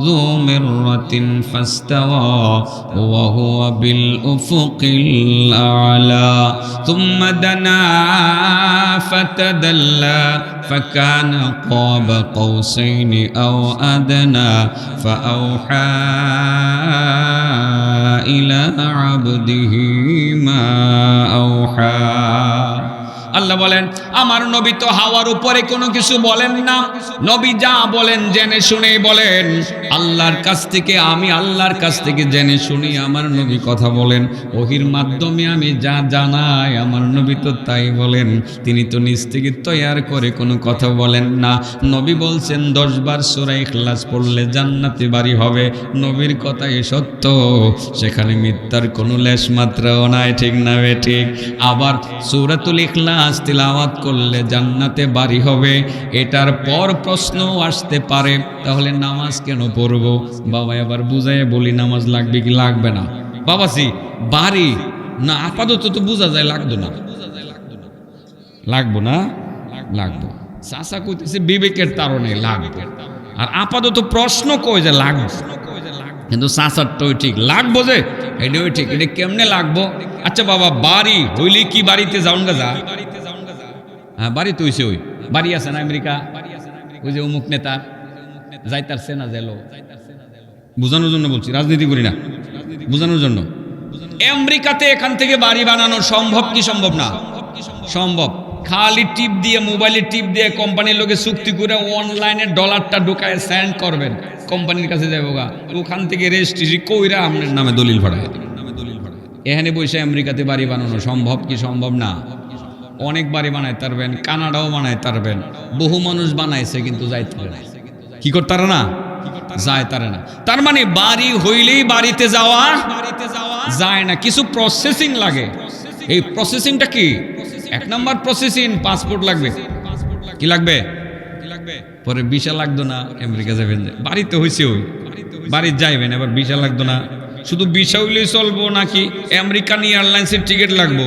যু মিররাতিন ফাস্তাওয়া ওয়া হুয়া বিল উফুকিল আ'লা থুম্মা দানা ফাতাদাল্লা فكان قاب قوسين أو أدنى فأوحى إلى عبده ما أوحى। আল্লাহ বলেন আমার নবী তো হাওয়ার উপরে কোনো কিছু বলেন না। নবী যা বলেন জেনে শুনেই বলেন। আল্লাহর কাছ থেকে আমি আল্লাহর কাছ থেকে জেনে শুনি আমার নবী কথা বলেন। ওহির মাধ্যমে আমি যা জানাই আমার নবী তো তাই বলেন। তিনি তো নিজ থেকে তৈয়ার করে কোনো কথা বলেন না। নবী বলছেন 10 বার সূরা ইখলাস পড়লে জান্নাতে বাড়ি হবে। নবীর কথাই সত্য, সেখানে মিথ্যার কোনো লেশ মাত্রাও নাই, ঠিক না বে ঠিক? আবার সূরাতুল ইখলাস তিলাওয়াত করলে জান্নাতে বাড়ি হবে। এটার পর প্রশ্ন আসতে পারে তাহলে নামাজ কেন পড়ব? বাবা এবার বুঝাইয়া বলি নামাজ লাগবে কি লাগবে না? বাবাজি বাড়ি না আপাতত তো বোঝা যায় লাগতো না, লাগবো না? লাগবো। চাচা কইতেছে বিবেকের তারণে লাগবে, আর আপাতত প্রশ্ন কই যে লাগবে। কিন্তু চাচারটাই ঠিক, লাগবো যে এটাও ঠিক। এটা কেমনে লাগবো? আচ্ছা বাবা বাড়ি হইলে কি বাড়িতে যাউন গা? যা হ্যাঁ বাড়ি তো হইছে। ওই বাড়ি আছে না আমেরিকা, ওই যে অমুক নেতা যাইতারছে না জেলো, বোঝানোর জন্য বলছি, রাজনীতি করি না, বোঝানোর জন্য। আমেরিকাতে এখান থেকে বাড়ি বানানো সম্ভব কি সম্ভব না? সম্ভব। খালি টিপ দিয়ে, মোবাইলে টিপ দিয়ে কোম্পানির লোকে চুক্তি করে অনলাইনে ডলারটা ঢুকায় সেন্ড করবেন, কোম্পানির কাছে যাবো গা, ওখান থেকে রেজিস্ট্রি কইরা আপনার নামে দলিল ভাড়ায়। এখানে বসে আমেরিকাতে বাড়ি বানানো সম্ভব কি সম্ভব না? অনেক বাড়ি বানায় তারবেন, কানাডাও বানায় তারবেন, বহু মানুষ বানাইছে কিন্তু যাইতে পারে না। কি করতে পারে না? যায় তারে না। তার মানে বাড়ি হইলেই বাড়িতে যাওয়া যায় না, কিছু প্রসেসিং লাগে। এই প্রসেসিংটা কি? 1 নম্বর প্রসেসিং পাসপোর্ট লাগবে। কি লাগবে? পরে ভিসা লাগতো না, আমেরিকা যাবেন, বাড়িতে হয়েছে ওই বাড়ি যাইবেন, এবার ভিসা লাগতো না। শুধু ভিসা হইলেই চলবো নাকি আমেরিকান এয়ারলাইন্সের টিকিট লাগবো?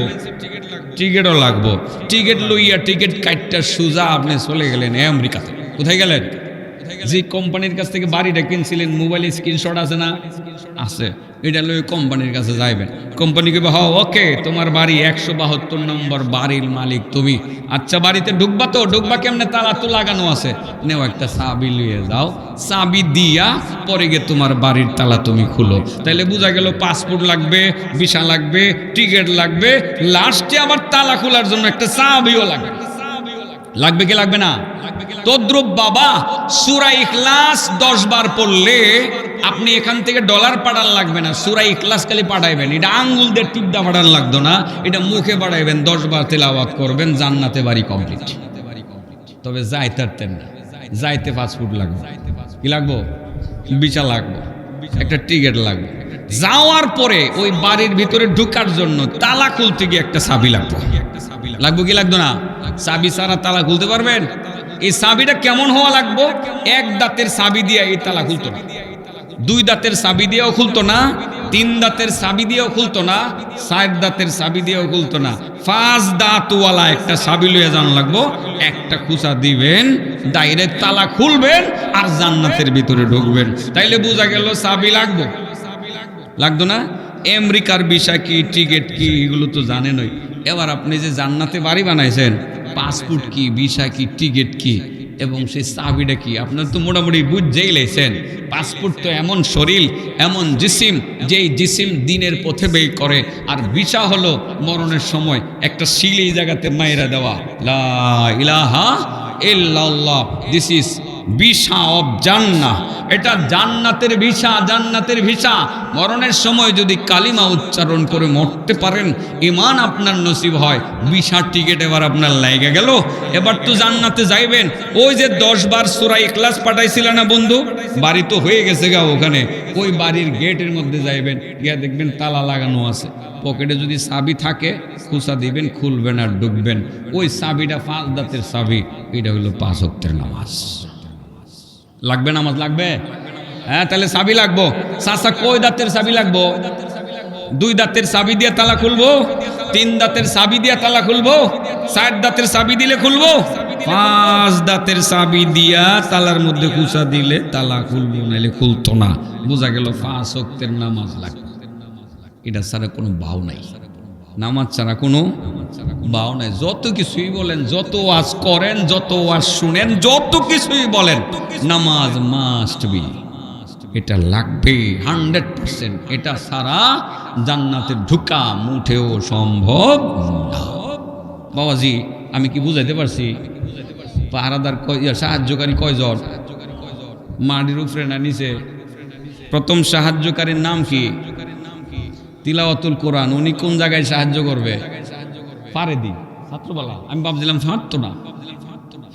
টিকিটও লাগবো। টিকিট লইয়া টিকিট কাটটা সুজা আপনি চলে গেলেন আমেরিকাতে। কোথায় গেলেন? যে কোম্পানির কাছ থেকে বাড়িটা কিনছিলেন, মোবাইলে স্ক্রিনশট আছে না? আছে। এটা লই কোম্পানির কাছে যাইবেন। কোম্পানিকে হও ওকে, তোমার বাড়ি 172 নম্বর বাড়ির মালিক তুমি। আচ্ছা, বাড়িতে ঢুকবা তো? ঢুকবা কেমনে? তালা তো লাগানো আছে। নেও একটা চাবি লিয়ে যাও, চাবি দিয়া পরে গিয়ে তোমার বাড়ির তালা তুমি খুলো। তাইলে বোঝা গেল পাসপোর্ট লাগবে, ভিসা লাগবে, টিকিট লাগবে, লাস্টে আবার তালা খোলার জন্য একটা চাবিও লাগবে। লাগবে কি লাগবে না? তদ্রুপ বাবা, সূরা ইখলাস 10 বার পড়লে আপনি এখান থেকে ডলার পাঠান লাগবে না, সূরা ইখলাস খালি পাঠাইবেন। এটা আঙ্গুল দিয়ে টিপদা পাঠান লাগতো না, এটা মুখে পাঠাইবেন, 10 বার তেলাওয়াত করবেন, জান্নাতে বাড়ি কমপ্লিট। তবে যাইতে পারতেন না, যাইতে পাসপোর্ট লাগবে। কি লাগবো? ভিসা লাগবে, একটা টিকিট লাগবে। যাওয়ার পরে ওই বাড়ির ভিতরে ঢোকার জন্য তালা খুলতে গিয়ে একটা চাবি লাগবে। লাগবে কি লাগতো না? চাবি ছাড়া তালা খুলতে পারবেন? এই চাবিটা কেমন হওয়া লাগবো? এক দাঁতের চাবি দিয়ে এই তালা খুলতো না, 2 দাঁতের চাবি দিয়েও খুলতো না, 3 দাঁতের চাবি দিয়েও খুলতো না, 4 দাঁতের চাবি দিয়েও খুলতো না। 5 দাঁতওয়ালা একটা চাবি লইয়া যান লাগবো। একটা খুঁচা দিবেন, ডাইরেক্ট তালা খুলবেন আর জান্নাতের ভিতরে ঢুকবেন। তাইলে বোঝা গেল চাবি লাগবো। লাগতো না? আমেরিকার ভিসা কি, টিকিট কি, এগুলো তো জানেনই। এবার আপনি যে জান্নাতে বাড়ি বানাইছেন, পাসপোর্ট কি, ভিসা কি, টিকিট কি, এবং সেই চাবিটা কি, আপনার তো মোটামুটি বুঝেই লেছেন। পাসপোর্ট তো এমন শরীর, এমন জিসিম, যেই জিসিম দিনের পথে ব্যয় করে। আর ভিসা হলো মরণের সময় একটা সিল এই জায়গাতে মাইরা দেওয়া। লা ইলাহা ইল্লাল্লাহ, দিস ইজ ভিসা অফ জান্নাহ। এটা জান্নাতের ভিসা, জান্নাতের ভিসা। মরণের সময় যদি কালিমা উচ্চারণ করে মরতে পারেন, ঈমান আপনার নসিব হয়, ভিসা টিকিট এবার আপনার লাইগা গেল। এবার তো জান্নাতে যাইবেন। ওই যে 10 বার সূরা ইখলাস পাঠাইছিল না বন্ধু, বাড়ি তো হয়ে গেছে গা ওখানে। ওই বাড়ির গেটের মধ্যে যাইবেন, গিয়া দেখবেন তালা লাগানো আছে। পকেটে যদি চাবি থাকে, খুঁচা দিবেন, খুলবেন আর ঢুকবেন। ওই চাবিটা 5 দাঁতের চাবি, এটা হলো 5 ওয়াক্তের নামাজ। লাগবে নামাজ? লাগবে। হ্যাঁ, তাহলে চাবি লাগবো। চাচা কয় দাঁতের চাবি লাগবো? 2 দাঁতের চাবি দিয়ে তালা খুলবো, 3 দাঁতের চাবি দিয়ে তালা খুলবো, 4 দাঁতের চাবি দিলে খুলবো, 5 দাঁতের চাবি দিয়া তালার মধ্যে কুচা দিলে তালা খুলবো, নাইলে খুলতো না। বোঝা গেল 5 ওয়াক্তের নামাজ লাগবে। এটা ছাড়া কোনো ভাও নাই, নামাজ ছাড়া কোনো ভাও নাই। যত কিছুই বলেন, যত ওয়াজ করেন, যত ওয়াজ শুনেন, যত কিছুই বলেন, নামাজ মাস্ট বি, এটা লাগবে 100%। এটা ছাড়া জান্নাতে ঢুকা মুঠেও সম্ভব না। বাবাজি, আমি কি বুঝাইতে পারছি? পাহারাদার সাহায্যকারী কয়জন? মাটির উপরে না নিচে? প্রথম সাহায্যকারীর নাম কি? তিলাওয়াতুল কোরআন। উনি কোন জায়গায় সাহায্য করবে? পারে দি ছাত্রবালা। আমি ভাবছিলাম ছাত্র না,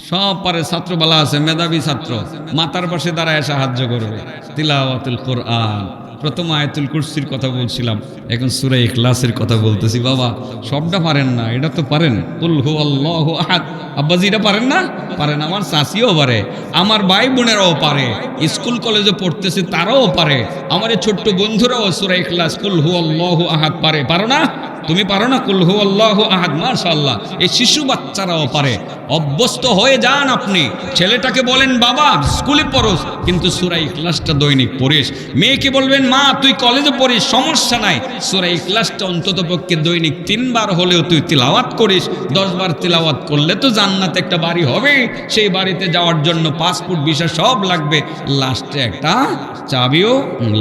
সব পারে, ছাত্রবালা আছে, মেধাবী ছাত্র, মাতার পাশে দাঁড়ায় সাহায্য করবে। তিলাওয়াতুল কোরআন। প্রথম আয়াতুল কুরসির কথা বলছিলাম, এখন সূরা ইখলাসের কথা বলতেছি। বাবা, সবটা পারেন না, এটা তো পারেন। কুল হুয়াল্লাহু আহাদ। আব্বাজি, এটা পারেন না? পারেন। আমার চাচিও পারে, আমার ভাই বোনেরাও পারে, স্কুল কলেজে পড়তেছে তারাও পারে, আমার এই ছোট্ট বন্ধুরাও সূরা ইখলাস কুল হুয়াল্লাহু আহাদ পারে। পারো না? তুমি পারো না? কুল হুয়াল্লাহু আহাদ। মাশাআল্লাহ, এই শিশু বাচ্চারাও পারে। অভ্যস্ত হয়ে যান আপনি। ছেলেটাকে বলেন বাবা স্কুলে পড়োস, কিন্তু সূরা ইখলাসটা দৈনিক পড়িস। মেয়েকে বলবেন মা তুই কলেজে পড়িস, সমস্যা নাই, সূরা ইখলাসটা অন্ততপক্ষে দৈনিক 3 বার হলেও তুই তিলাওয়াত করিস। 10 বার তিলাওয়াত করলে তো জান্নাতে একটা বাড়ি হবে। সেই বাড়িতে যাওয়ার জন্য পাসপোর্ট, ভিসা সব লাগবে, লাস্টে একটা চাবিও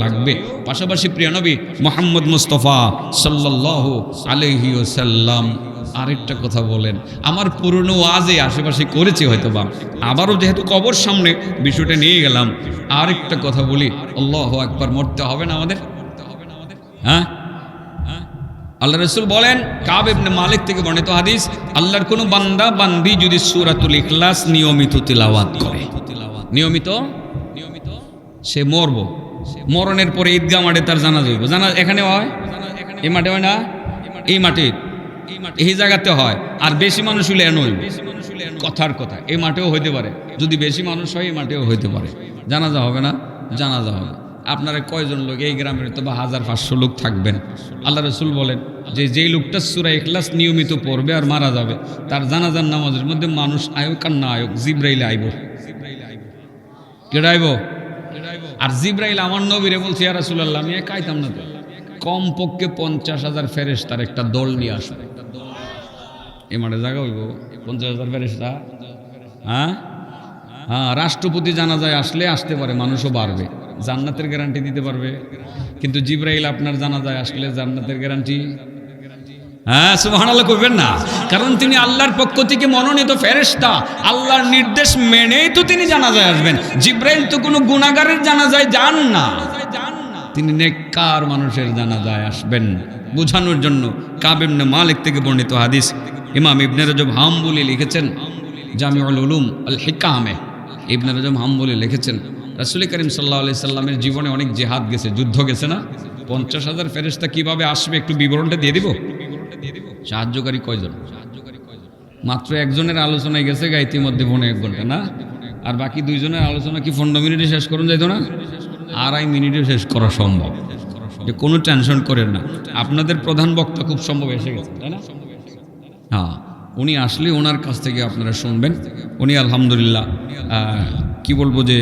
লাগবে। পাশাপাশি প্রিয় নবী মুহাম্মদ মুস্তাফা সাল্লাল্লাহু আলাইহি ওয়াসাল্লাম আরেকটা কথা বলেন। আমার পুরনো ওয়াজে আশেপাশে করেছি হয়তো বা, আবারও যেহেতু কবর সামনে বিষয়টা নিয়ে গেলাম, আরেকটা কথা বলি। আল্লাহু আকবার। মরতে হবে না আমাদের? হ্যাঁ, আল্লাহ রাসূল বলেন, কাব ইবনে মালিক থেকে বর্ণিত হাদিস, আল্লাহর কোনো বান্দা বান্দি যদি সূরাতুল ইখলাস নিয়মিত তিলাওয়াত করে, নিয়মিত, সে মরব। মরণের পরে ঈদগাহ মাঠে তার জানাজা হইব। জানা এখানে হয়? এই মাঠে হয় না? এই মাঠে, এই জায়গাতে হয়। আর বেশি মানুষ হইলে এন হইব। কথার কথা, এই মাঠেও হইতে পারে। যদি বেশি মানুষ হয় এই মাঠেও হইতে পারে। জানাজা হবে না? জানাজা হবে। আপনারা কয়জন লোক এই গ্রামের তো বা 1500 লোক থাকবেন। আল্লাহ রাসূল বলেন যে যেই লোকটা সূরা ইখলাস নিয়মিত পড়বে আর মারা যাবে, তার জানাজার নামাজের মধ্যে মানুষ আয়োগ আর না আয়োগ জিবরাইল আইব। কেডা আইব? আর জিবরাইল আমার নবীরে বলছে, ইয়া রাসূলুল্লাহ আমি একাইতাম না তো, কমপক্ষে 50,000 ফেরেশতার একটা দল নিয়ে আসবে। এ মাঠে জায়গা হইব 50,000 ফেরেশতা? হ্যাঁ, রাষ্ট্রপতি জানাজায় আসলে আসতে পারে, মানুষও বাড়বে, জান্নাতের গ্যারান্টি দিতে পারবে। কিন্তু জিবরাইল আপনার জানাজায় আসলে জান্নাতের গ্যারান্টি? হ্যাঁ, সুবহানাল্লাহ কইবেন না, কারণ তিনি আল্লাহর পক্ষ থেকে মনোনীত ফেরেশতা, আল্লাহর নির্দেশ মেনেই তো তিনি জানাজায় আসবেন। জিবরাইল তো কোনো গুনাহগারের জানাজায় যান না, তিনি নেককার মানুষের জানাজায় আসবেন। বোঝানোর জন্য কাব ইবনে মালিক থেকে বর্ণিত হাদিস, ইমাম ইবনে রজব হাম্বলি লিখেছেন জামিউল উলুম আল হিকামে, ইবনে রজব হাম্বলি লিখেছেন রাসূল করিম সাল্লাল্লাহু আলাইহি সাল্লামের জীবনে অনেক জিহাদ গেছে, যুদ্ধ গেছে না? 50,000 ফেরেশতা কিভাবে আসবে একটু বিবরণটা দিয়ে দিব। সাহায্যকারী কয়জন? মাত্র একজনের আলোচনায় গেছে গা ইতিমধ্যে 1 ঘন্টা না, আর বাকি 2 জনের আলোচনা কি 15 মিনিটে শেষ করুন যাইতো না? 2.5 মিনিটে শেষ করা সম্ভব, কোনো টেনশন করেন না। আপনাদের প্রধান বক্তা খুব সম্ভব এসে গেছে, তাই না? হ্যাঁ, উনি আসলে ওনার কাছ থেকে আপনারা শুনবেন। উনি আলহামদুলিল্লাহ কি বলবো যে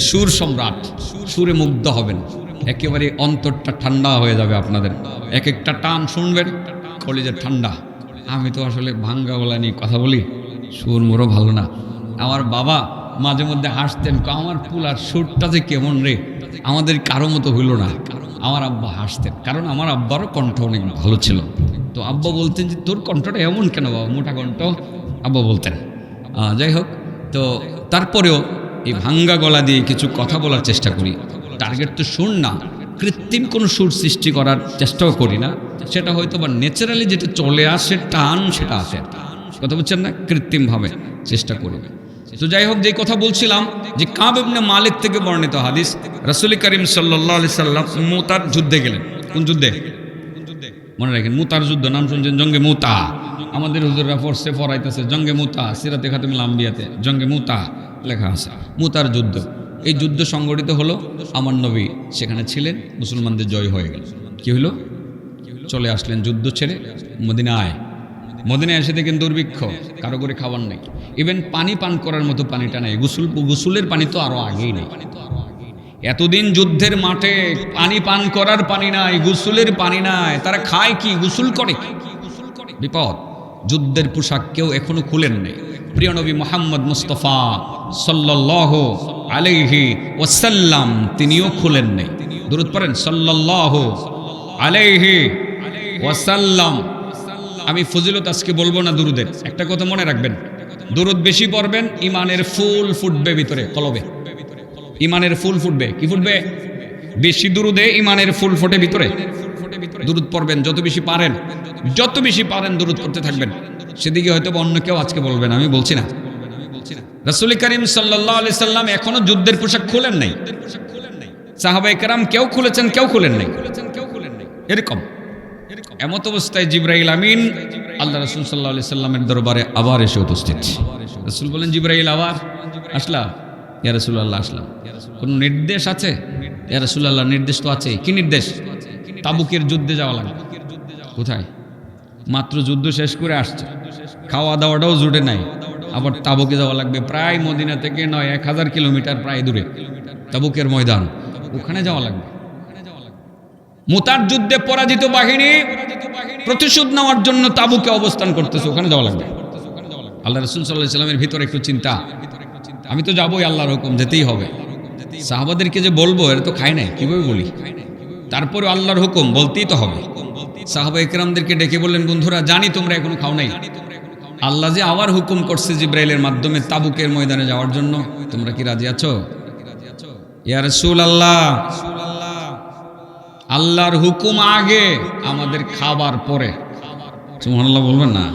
সুর সম্রাট, সুরে মুগ্ধ হবেন, একেবারে অন্তরটা ঠান্ডা হয়ে যাবে আপনাদের। এক একটা টান শুনবেন, কলিজা ঠান্ডা। আমি তো আসলে ভাঙ্গা গলা নিয়ে কথা বলি, সুর মোরও ভালো না। আমার বাবা মাঝে মধ্যে হাসতেন, আমার পুলার সুরটা যে কেমন রে, আমাদের কারো মতো হইল না। আমার আব্বা হাসতেন, কারণ আমার আব্বারও কণ্ঠ অনেক ভালো ছিল। তো আব্বা বলতেন যে তোর কণ্ঠটা এমন কেন বাবা, মোটা কণ্ঠ, আব্বা বলতেন। যাই হোক, তো তারপরেও এই ভাঙ্গা গলা দিয়ে কিছু কথা বলার চেষ্টা করি। টার্গেট তো সুর না, কৃত্রিম কোনো সুর সৃষ্টি করার চেষ্টাও করি না, সেটা হয়তো বা ন্যাচারালি যেটা চলে আসে টান, সেটা আসে। কথা বুঝছেন না? কৃত্রিমভাবে চেষ্টা করি। তো যাই হোক, যে কথা বলছিলাম যে কাব ইবনে মালিক থেকে বর্ণিত হাদিস, রাসূল করিম সাল্লাল্লাহু আলাইহি সাল্লাম মুতার যুদ্ধে গেলেন। কোন যুদ্ধে? মনে রাখেন, মুতার যুদ্ধ নাম শুনছেন, জঙ্গে মুতা। আমাদের হুজুররা পড়াইতেছে জঙ্গে মুতা, সিরাতে খাতিমুল আম্বিয়াতে জঙ্গে মুতা লেখা আছে, মুতার যুদ্ধ। এই যুদ্ধ সংগঠিত হলো, আমার নবী সেখানে ছিলেন, মুসলমানদের জয় হয়ে গেল। কি হলো? চলে আসলেন যুদ্ধ ছেড়ে মদিনায়। মদিনায় এসে দেখেন দুর্ভিক্ষ, কারো করে খাবার নেই, ইভেন পানি পান করার মতো পানিটা নেই। গোসলের পানি তো আরো আগেই নেই। এতদিন যুদ্ধের মাঠে পানি পান করার পানি নাই, গোসলের পানি নাই, তারা খায় কি, গোসল করে কি? বিপদ। যুদ্ধের পোশাক কেউ এখনো খুলেন নেই। প্রিয় নবী মুহাম্মদ মুস্তাফা সাল্লাল্লাহু আলাইহি ওয়াসাল্লাম তিনিও খুলেন নেই। দুরূদ পড়েন সাল্লাল্লাহু আলাইহি ওয়াসাল্লাম। আমি ফজিলত আজকে বলবো না দুরুদের, একটা কথা মনে রাখবেন, দুরুদ বেশি পড়বেন, ইমানের ফুল ফুটবে ভিতরে, কলবে ইমানের ফুল ফুটবে। কি ফুটবে? বেশি দুরুদে ইমানের ফুল ফোটে ভিতরে। দুরুদ পড়বেন যত বেশি পারেন, যত বেশি পারেন দুরুদ করতে থাকবেন। সেদিকে হয়তো অন্য কেউ আজকে বলবেন, আমি বলছি না। রাসূল করিম সাল্লাল্লাহু আলাইহি সাল্লাম এখনো যুদ্ধের পোশাক খুলেন নাই। সাহাবায়ে কেরাম কেউ খুলেছেন, কেউ খুলেন নাই। এরকম এমত অবস্থায় জিবরাইল আমিন আল্লাহ রাসূল সাল্লাল্লাহু আলাইহি সাল্লামের দরবারে আবার এসে উপস্থিত। রাসূল বলেন, জিবরাইল আবার আসলা? ইয়া রাসূলুল্লাহ আসলাম। কোনো নির্দেশ আছে? ইয়া রাসূলুল্লাহ নির্দেশ তো আছে। কি নির্দেশ? তাবুকের যুদ্ধে যাওয়া লাগবে। কোথায়? মাত্র যুদ্ধ শেষ করে আসছে, খাওয়া দাওয়াটাও জুটে নাই, আবার তাবুকে যাওয়া লাগবে। প্রায় মদিনা থেকে 1000 কিলোমিটার প্রায় দূরে তাবুকের ময়দান, ওখানে যাওয়া লাগবে। মুতার যুদ্ধে পরাজিত বাহিনী প্রতিশোধ নেওয়ার জন্য তাবুকে অবস্থান করতেছে, ওখানে যাওয়া লাগবে। আল্লাহ রাসূল সাল্লাল্লাহু আলাইহি সাল্লামের ভিতরে একটু চিন্তা, আমি তো যাবোই, আল্লাহর হুকুম, যেতেই হবে। সাহাবাদেরকে যে বলবো, এটা তো খাই নাই, কিভাবে বলি? তারপরে আল্লাহর হুকুম, বলতেই তো হবে। সাহাবা একরামদেরকে ডেকে বললেন, বন্ধুরা জানি তোমরা এখনো খাও নাই, আল্লাহ যে আবার হুকুম করছে জিবরাইলের মাধ্যমে তাবুকের ময়দানে যাওয়ার জন্য, তোমরা কি রাজি আছো? ইয়া রাসূলুল্লাহ, আল্লাহর হুকুম আগে, আমাদের খাবার পরে। সুবহানাল্লাহ বলবেন না?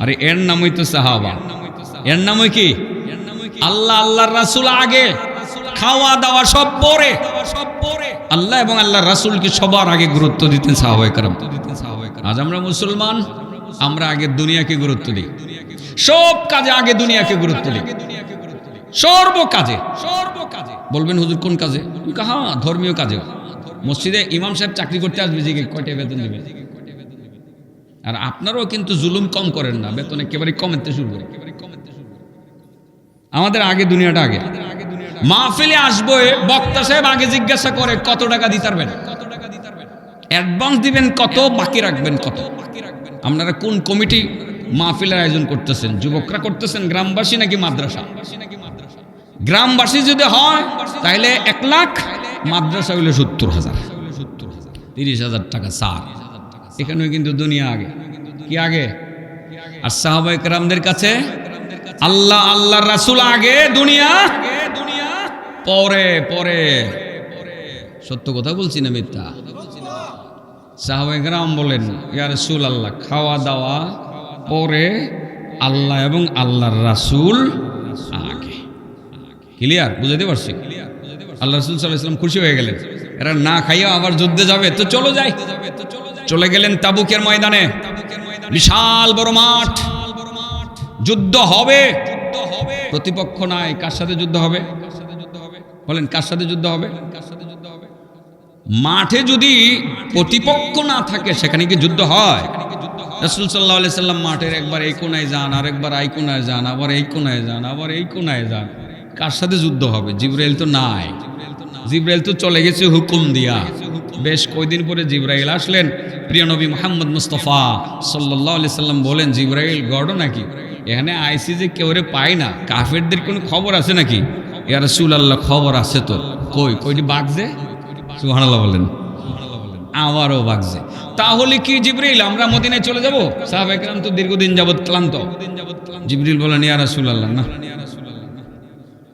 আরে এর নামই তো সাহাবা, এর নামই কি? আল্লাহ, আল্লাহর রাসূল আগে, খাওয়া দাওয়া সব পরে। আল্লাহ এবং আল্লাহর রাসূলকে সবার আগে গুরুত্ব দিতেন সাহাবায়ে কেরাম। আজ আমরা মুসলমান, আমরা আগে দুনিয়াকে গুরুত্ব দিই, সব কাজে আগে দুনিয়াকে গুরুত্ব দিই, সর্ব কাজে। বলবেন হুজুর কোন কাজে? হ্যাঁ, ধর্মীয় কাজে। মসজিদে ইমাম সাহেব চাকরি করতে আসবে, যে কয়টা বেতন দেবে? আর আপনারাও কিন্তু জুলুম কম করেন না, বেতন একেবারে কমাতে শুরু করেন। আমাদের আগে দুনিয়াটা আগে। মাহফিলে আসবো, বক্তা সাহেব আগে জিজ্ঞাসা করে কত টাকা দিতে পারবেন, অ্যাডভান্স দিবেন কত, বাকি রাখবেন কত। আপনারা কোন কমিটি মাহফিলের আয়োজন করতেছেন? যুবকরা করতেছেন, গ্রামবাসী নাকি মাদ্রাসা? গ্রামবাসী যদি হয় তাহলে 1 লাখ, মাদ্রাসা হইলে 70,000, 30,000 টাকা সার। এখানেও কিন্তু দুনিয়া আগে। কি আগে? আর সাহাবায়ে কেরামদের কাছে আল্লাহ, আল্লাহর রাসূল আগে, দুনিয়া পরে। পরে সত্য কথা বলছি না মিথ্যা? সাহাবায়ে কেরাম বলেন, ইয়া রাসূলুল্লাহ, খাওয়া দাওয়া পরে, আল্লাহ এবং আল্লাহর রাসূল আগে। ক্লিয়ার? বুঝাতে পারছি? আল্লাহ রাসূল সাল্লাল্লাহু আলাইহি ওয়াসাল্লাম খুশি হয়ে গেলেন, এরা না খাইয়া আবার যুদ্ধে যাবে, তো চলো যাই। চলে গেলেন তাবুকের ময়দানে, বিশাল বড় মাঠ, যুদ্ধ হবে। প্রতিপক্ষ নাই, কার সাথে যুদ্ধ হবে? বলেন, কার সাথে যুদ্ধ হবে? মাঠে যদি প্রতিপক্ষ না থাকে সেখানে কি যুদ্ধ হয়? রাসূল সাল্লাল্লাহু আলাইহি সাল্লাম মাঠের একবার এই কোণায় যান, আরেকবার এই কোণায় যান, আবার এই কোণায় যান, আবার এই কোণায় যান। কার সাথে যুদ্ধ হবে? জিবরাইল তো নাই, জিবরাইল তো চলে গেছে হুকুম দিয়া। বেশ কয়দিন পরে জিবরাইল আসলেন। প্রিয় নবী মুহাম্মদ মুস্তাফা সাল্লাল্লাহু আলাইহি সাল্লাম বলেন, জিবরাইল গড় নাকি? এখানে আইসি যে কেউরে পায় না, কাফেরদের কোনো খবর আছে নাকি? ইয়া রাসূলুল্লাহ, খবর আছে তো। কয়টি বাগজে? সুবহানাল্লাহ বলেন। আবারও বাগজে। তাহলে কি জিবরাইল আমরা মদিনায় চলে যাব? সাহাবায়ে কেরাম তো দীর্ঘদিন যাবত ক্লান্ত। জিবরিল বলেন, ইয়া রাসূলুল্লাহ, না,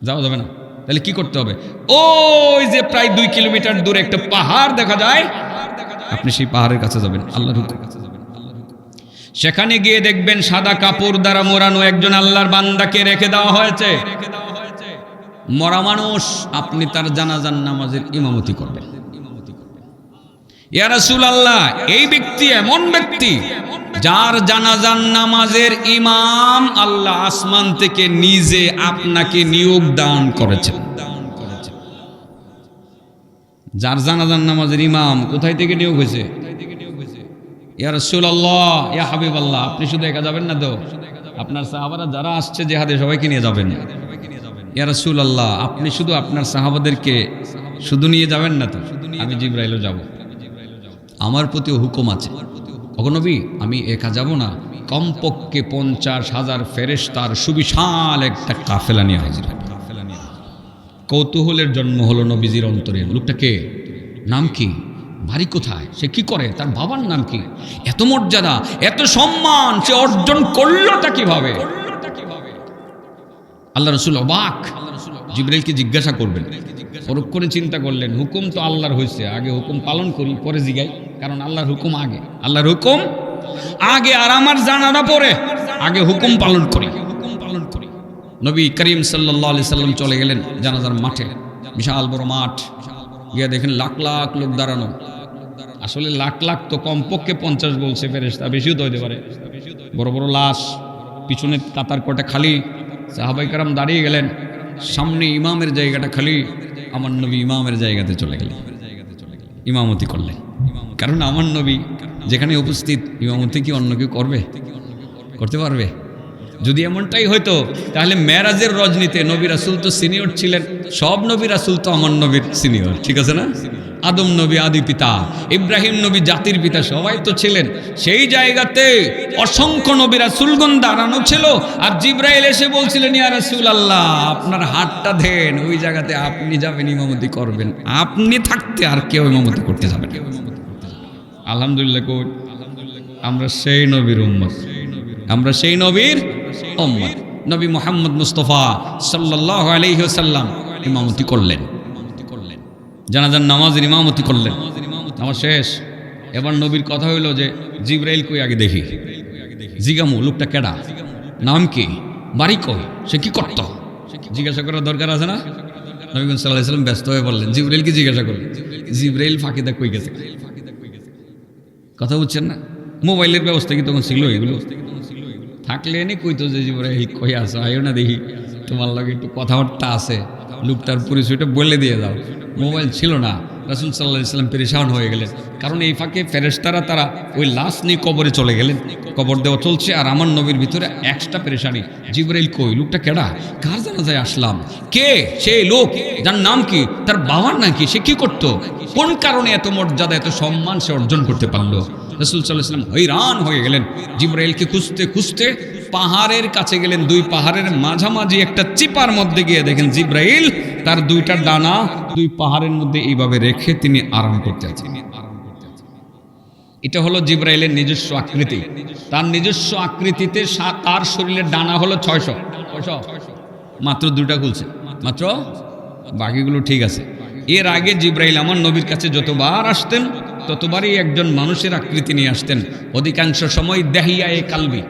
যাওয়া যাবে না। তাহলে কি করতে হবে? ওই যে প্রায় 2 কিলোমিটার দূরে একটা পাহাড় দেখা যায়, আপনি সেই পাহাড়ের কাছে যাবেন, আল্লাহর হুকুম। সেখানে গিয়ে দেখবেন সাদা কাপড় দ্বারা মোড়ানো একজন আল্লাহর বান্দাকে রেখে দেওয়া হয়েছে। মরা মানুষ, আপনি তার জানাজার নামাজের ইমামতি করবেন। ইয়া রাসূলুল্লাহ, এই ব্যক্তি এমন ব্যক্তি যার জানাজার নামাজের ইমাম আল্লাহ আসমান থেকে নিজে আপনাকে নিয়োগ দান করেছেন। যার জানাজার নামাজের ইমাম কোথায় থেকে নিয়োগ হয়েছে? ইয়া রাসূলুল্লাহ, ইয়া হাবিবাল্লাহ, আপনি শুধু একা যাবেন না তো, আপনার সাহাবারা যারা আসছে জিহাদে সবাইকে নিয়ে যাবেন। ইয়া রাসূলুল্লাহ, আপনি শুধু আপনার সাহাবাদেরকে শুধু নিয়ে যাবেন না তো, আমি জিবরাইলও যাব। আমার প্রতি হুকুম আছে, ওগো নবী, আমি একা যাব না, কমপক্ষে 50,000 ফেরেশতার সুবিশাল একটা কাফেলা নিয়ে হাজির। কৌতূহলের জন্ম হলো নবীজির অন্তরে। লোকটা কে? নাম কি? বাড়ি কোথায়? সে কি করে? তার বাবার নাম কি? এত মর্যাদা, এত সম্মান সে অর্জন করলোটা কিভাবে? আল্লাহ রাসূল অবাক। জিবরাইলকে জিজ্ঞাসা করবেন। পরক্ষণে চিন্তা করলেন, হুকুম তো আল্লাহর হয়েছে, আগে হুকুম পালন করি, পরে জিগাই। কারণ আল্লাহর হুকুম আগে, আল্লাহর হুকুম আগে, আর আমার জানাটা পরে। আগে হুকুম পালন করি। নবী করিম সাল্লাল্লাহু আলাইহি সাল্লাম চলে গেলেন জানাজার মাঠে। বিশাল বড় মাঠ, গিয়ে দেখেন লাখ লাখ লোক দাঁড়ানো। আসলে লাখ লাখ তো কমপক্ষে 50 বলছে ফেরেশতা, বেশিও তো হতে পারে। বড় বড় লাশ, পিছনে কাতার কোটা খালি। সাহাবায়ে কেরাম দাঁড়িয়ে গেলেন, সামনে ইমামের জায়গাটা খালি। আমার নবী ইমামের জায়গাতে চলে গেলেন, ইমামতি করলেন। কারণ আমার নবী যেখানে উপস্থিত, ইমামতি কি অন্য কেউ করবে? করতে পারবে? যদি এমনটাই হয়তো তাহলে মেরাজের রজনীতে নবী রাসূল তো সিনিয়র ছিলেন। সব নবী রাসূল তো আমার নবীর সিনিয়র, ঠিক আছে না? আদম নবী আদি পিতা, ইব্রাহিম নবী জাতির পিতা, সবাই তো ছিলেন। সেই জায়গাতে অসংখ্য নবী রাসূলগণ দাঁড়ানো ছিল। আর জিবরাইল এসে বলছিলেন, ইয়া রাসূলুল্লাহ, আপনার হাতটা দেন, ওই জায়গাতে আপনি যাবেন, ইমামতি করবেন। আপনি থাকতে আর কেউ ইমামতি করতে যাবে না। আলহামদুলিল্লাহ, কই আমরা সেই নবীর উম্মত, আমরা সেই নবীর উম্মত। নবী মুহাম্মদ মুস্তাফা সাল্লাল্লাহু আলাইহি ওয়াসাল্লাম ইমামতি করলেন, জানাজার নামাজের ইমামতি করলেন। নামাজ শেষ, এবার নবীর কথা হইলো যে জিবরাইল কই আগে দেখি। জিগামু, লোকটা কেডা, নাম কি, বাড়ি কই, সে কি করত, জিজ্ঞাসা করার দরকার আছে না? নবী সাল্লাল্লাহু আলাইহি ওয়াসাল্লাম ব্যস্ত হয়ে বললেন, জিবরাইলকে জিজ্ঞাসা করলেন। জিবরাইল ফাঁকিদা কই গেছে? কথা বুঝছেন না? মোবাইলের ব্যবস্থা কি তখন ছিল? এগুলো থাকলে এনে কইতো যে জিবরাইল কই আছো, আইও না দেখি, তোমার লগে একটু কথাবার্তা আছে। লোকটার পরিচয়টা বলে দিয়ে দাও। মোবাইল ছিল না, রাসূল সাল্লাল্লাহু আলাইহি সাল্লাম পেরেশান হয়ে গেলেন, কারণ এই ফাঁকে ফেরেশতারা তারা ওই লাশ নিয়ে কবরে চলে গেলেন। কবর দেওয়া চলছে আর আমার নবীর ভিতরে এক্সট্রা পেরেশানি, জিবরাইল কই, লোকটা কেডা, কার জানাজায় আসলাম, কে সেই লোক, যার নাম কি, তার বাবার নাকি, সে কি করত, কোন কারণে এত মর্যাদা এত সম্মান সে অর্জন করতে পারলো। রাসূল সাল্লাল্লাহু আলাইহি সাল্লাম হয়রান হয়ে গেলেন, জিবরাইলকে খুঁজতে খুঁজতে পাহাড়ের কাছে গেলেন। দুই পাহাড়ের মাঝামাঝি একটা চিপার মধ্যে গিয়ে দেখেন জিবরাইল তার দুইটা ডানা দুই পাহাড়ের মধ্যে এইভাবে রেখে তিনি আরাম করতে আছেন। এটা হলো জিবরাইলের নিজস্ব আকৃতি। তার নিজস্ব আকৃতিতে তার শরীরের ডানা হলো 600, মাত্র দুইটা খুলছে, মাত্র, বাকিগুলো ঠিক আছে। এর আগে জিবরাইল আমার নবীর কাছে যতবার আসতেন ততবারই একজন মানুষের আকৃতি নিয়ে আসতেন। অধিকাংশ সময় দেহিয়ায়ে কালবি,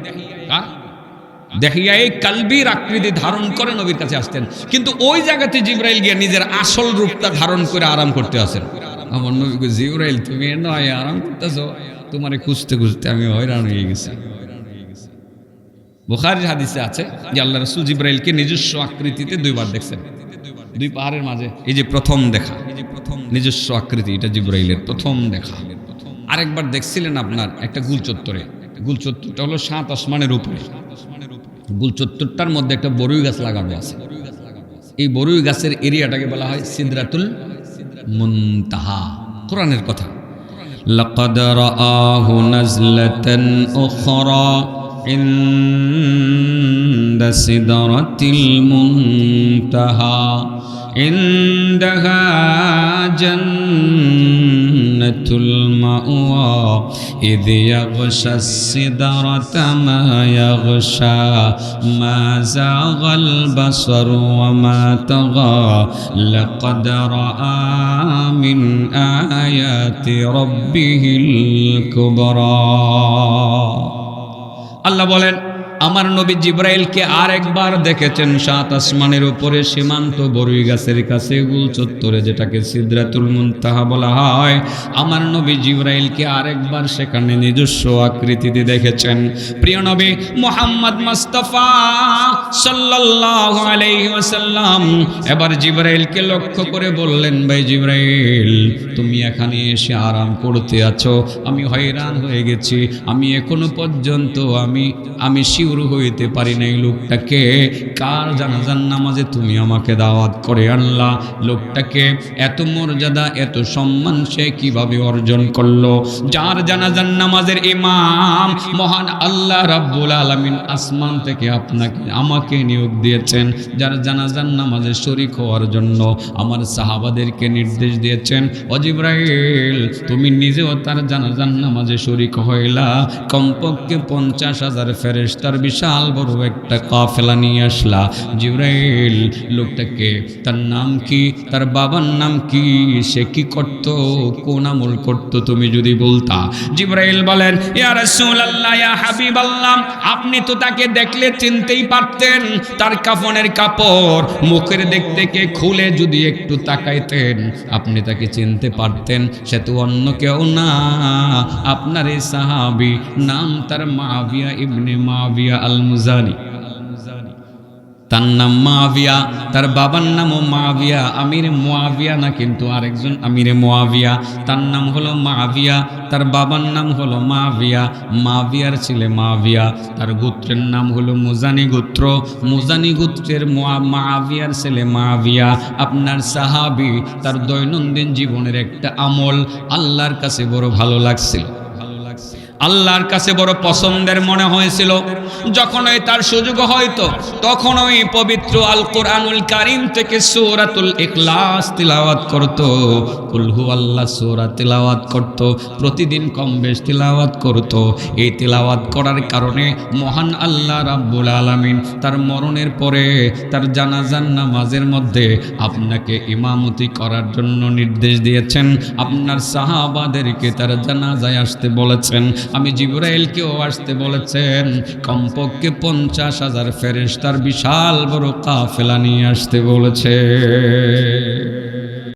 দেহিয়ায়ে কালবির আকৃতি ধারণ করে নবীর কাছে আসতেন। কিন্তু ওই জায়গাতে জিবরাইল গিয়ে নিজের আসল রূপটা ধারণ করে আরাম করতে আসেন। আমার নবীকে, জিবরাইল তুমি নয় আরাম করতেছো, তোমারে খুঁজতে খুঁজতে আমি হয়রান হয়ে গেছি। বুখারীর হাদিসে আছে যে আল্লাহ রাসূল জিবরাইলকে নিজস্ব আকৃতিতে দুইবার দেখছেন, দুই পাহাড়ের মাঝে। এই যে প্রথম দেখা, নিজস্ব আকৃতি, এটা জিবরাইলের প্রথম দেখা। আরেকবার দেখছিলেন আপনার একটা গুল চত্বরে, গুল চত্বরটা হলো 7 আসমানের উপরে। গুল চত্বরটার মধ্যে একটা বরুই গাছ লাগানো আছে। এই বরুই গাছের এরিয়াটাকে বলা হয় সিদরাতুল মুনতাহা। কোরআনের কথা, লাকাদ রাআহু নাজলাতান উখরা ইনদা সিদরাতিল মুনতাহা ইনদাহা জান্নাতুল মাওয়া ইয ইয়াগশাস সিদরাতা মা ইয়াগশা মা যাগাল বাসার ওয়া মা তাগা লাকাদ রাআ মিন আয়াতি রাব্বিহিল কুবরা। আল্লাহ বলেন আমার নবী জিবরাইলকে আরেকবার দেখেছেন 7 আসমানের উপরে সীমান্ত বরুই গাছের কাছে গুল চত্বরে, যেটাকে সিদরাতুল মুনতাহা বলা হয়। আমার নবী জিবরাইলকে আরেকবার সেখানে নিজস্ব আকৃতিতে দেখেছেন। প্রিয় নবী মুহাম্মদ মুস্তাফা সাল্লাল্লাহু আলাইহি ওয়াসাল্লাম এবার জিবরাইলকে লক্ষ্য করে বললেন, ভাই জিবরাইল, তুমি এখানে এসে আরাম করতে আছো, আমি হয়রান হয়ে গেছি, আমি এখনো পর্যন্ত আমি শিউর হইতে পারি নাই লোকটাকে, কার জানাজার নামাজে তুমি আমাকে দাওয়াত করে আনলা, লোকটাকে এত মর্যাদা এত সম্মান সে কিভাবে অর্জন করলো, যার জানাজার নামাজের ইমাম মহান আল্লাহ রাব্বুল আলামিন আসমান থেকে আমাকে নিয়োগ দিয়েছেন, যার জানাজার নামাজে শরীক হওয়ার জন্য আমার সাহাবাদেরকে নির্দেশ দিয়েছেন, ও জিবরাইল তুমি নিজেও তার জানাজার নামাজে শরীক হইলা, কমপক্ষে 50,000 ফেরেশতার বিশাল বড় একটা কাফেলা নিয়ে আসলা। জিবরাইল লোকটাকে, তার নাম কি, তার বাবার নাম কি, সে কি করত, কোন আমল করত, তুমি যদি বলতা। জিবরাইল বলেন, ইয়া রাসূলুল্লাহ, ইয়া হাবিবাল্লাহ, আপনি তো তাকে দেখলে চিনতেই পারতেন, তার কাফনের কাপড় মুখের দিক থেকে খুলে যদি একটু তাকাইতেন আপনি তাকে চিনতে পারতেন, সে তো অন্য কেউ না, আপনার এই সাহাবী, নাম তার মুআবিয়া ইবনে মুআবিয়া আল মুজানি। তার নাম মুআবিয়া, তার বাবার নামও মুআবিয়া, আমির মুআবিয়া না কিন্তু আরেকজন আমিরে মুআবিয়া, তার নাম হলো মুআবিয়া, তার বাবার নাম হলো মুআবিয়া, মুআবিয়ার ছেলে মুআবিয়া, তার গোত্রের নাম হলো মুজানি গোত্র, মুজানি গোত্রের মুআবিয়ার ছেলে মুআবিয়া আপনার সাহাবী। তার দৈনন্দিন জীবনের একটা আমল আল্লাহর কাছে বড় ভালো লাগছিল, আল্লাহর কাছে বড় পছন্দের মনে হয়েছিল। যখনই তার সুযোগ হয়তো তখনই পবিত্র আল কোরআনুল কারীম থেকে সূরাতুল ইখলাস তিলাওয়াত করত, কুল হুয়াল্লাহ সূরা তিলাওয়াত করত, প্রতিদিন কম বেশ তিলাওয়াত করত। এই তিলাওয়াত করার কারণে মহান আল্লাহ রাব্বুল আলামিন তার মরণের পরে তার জানাজার নামাজের মধ্যে আপনাকে ইমামতি করার জন্য নির্দেশ দিয়েছেন, আপনার সাহাবাদেরকে তার জানাজায় আসতে বলেছেন, আমি জিবরাইলকেও আসতে বলেছেন, কমপক্ষে 50,000 ফেরেশতার বিশাল বড় কাফেলা নিয়ে আসতে বলেছে।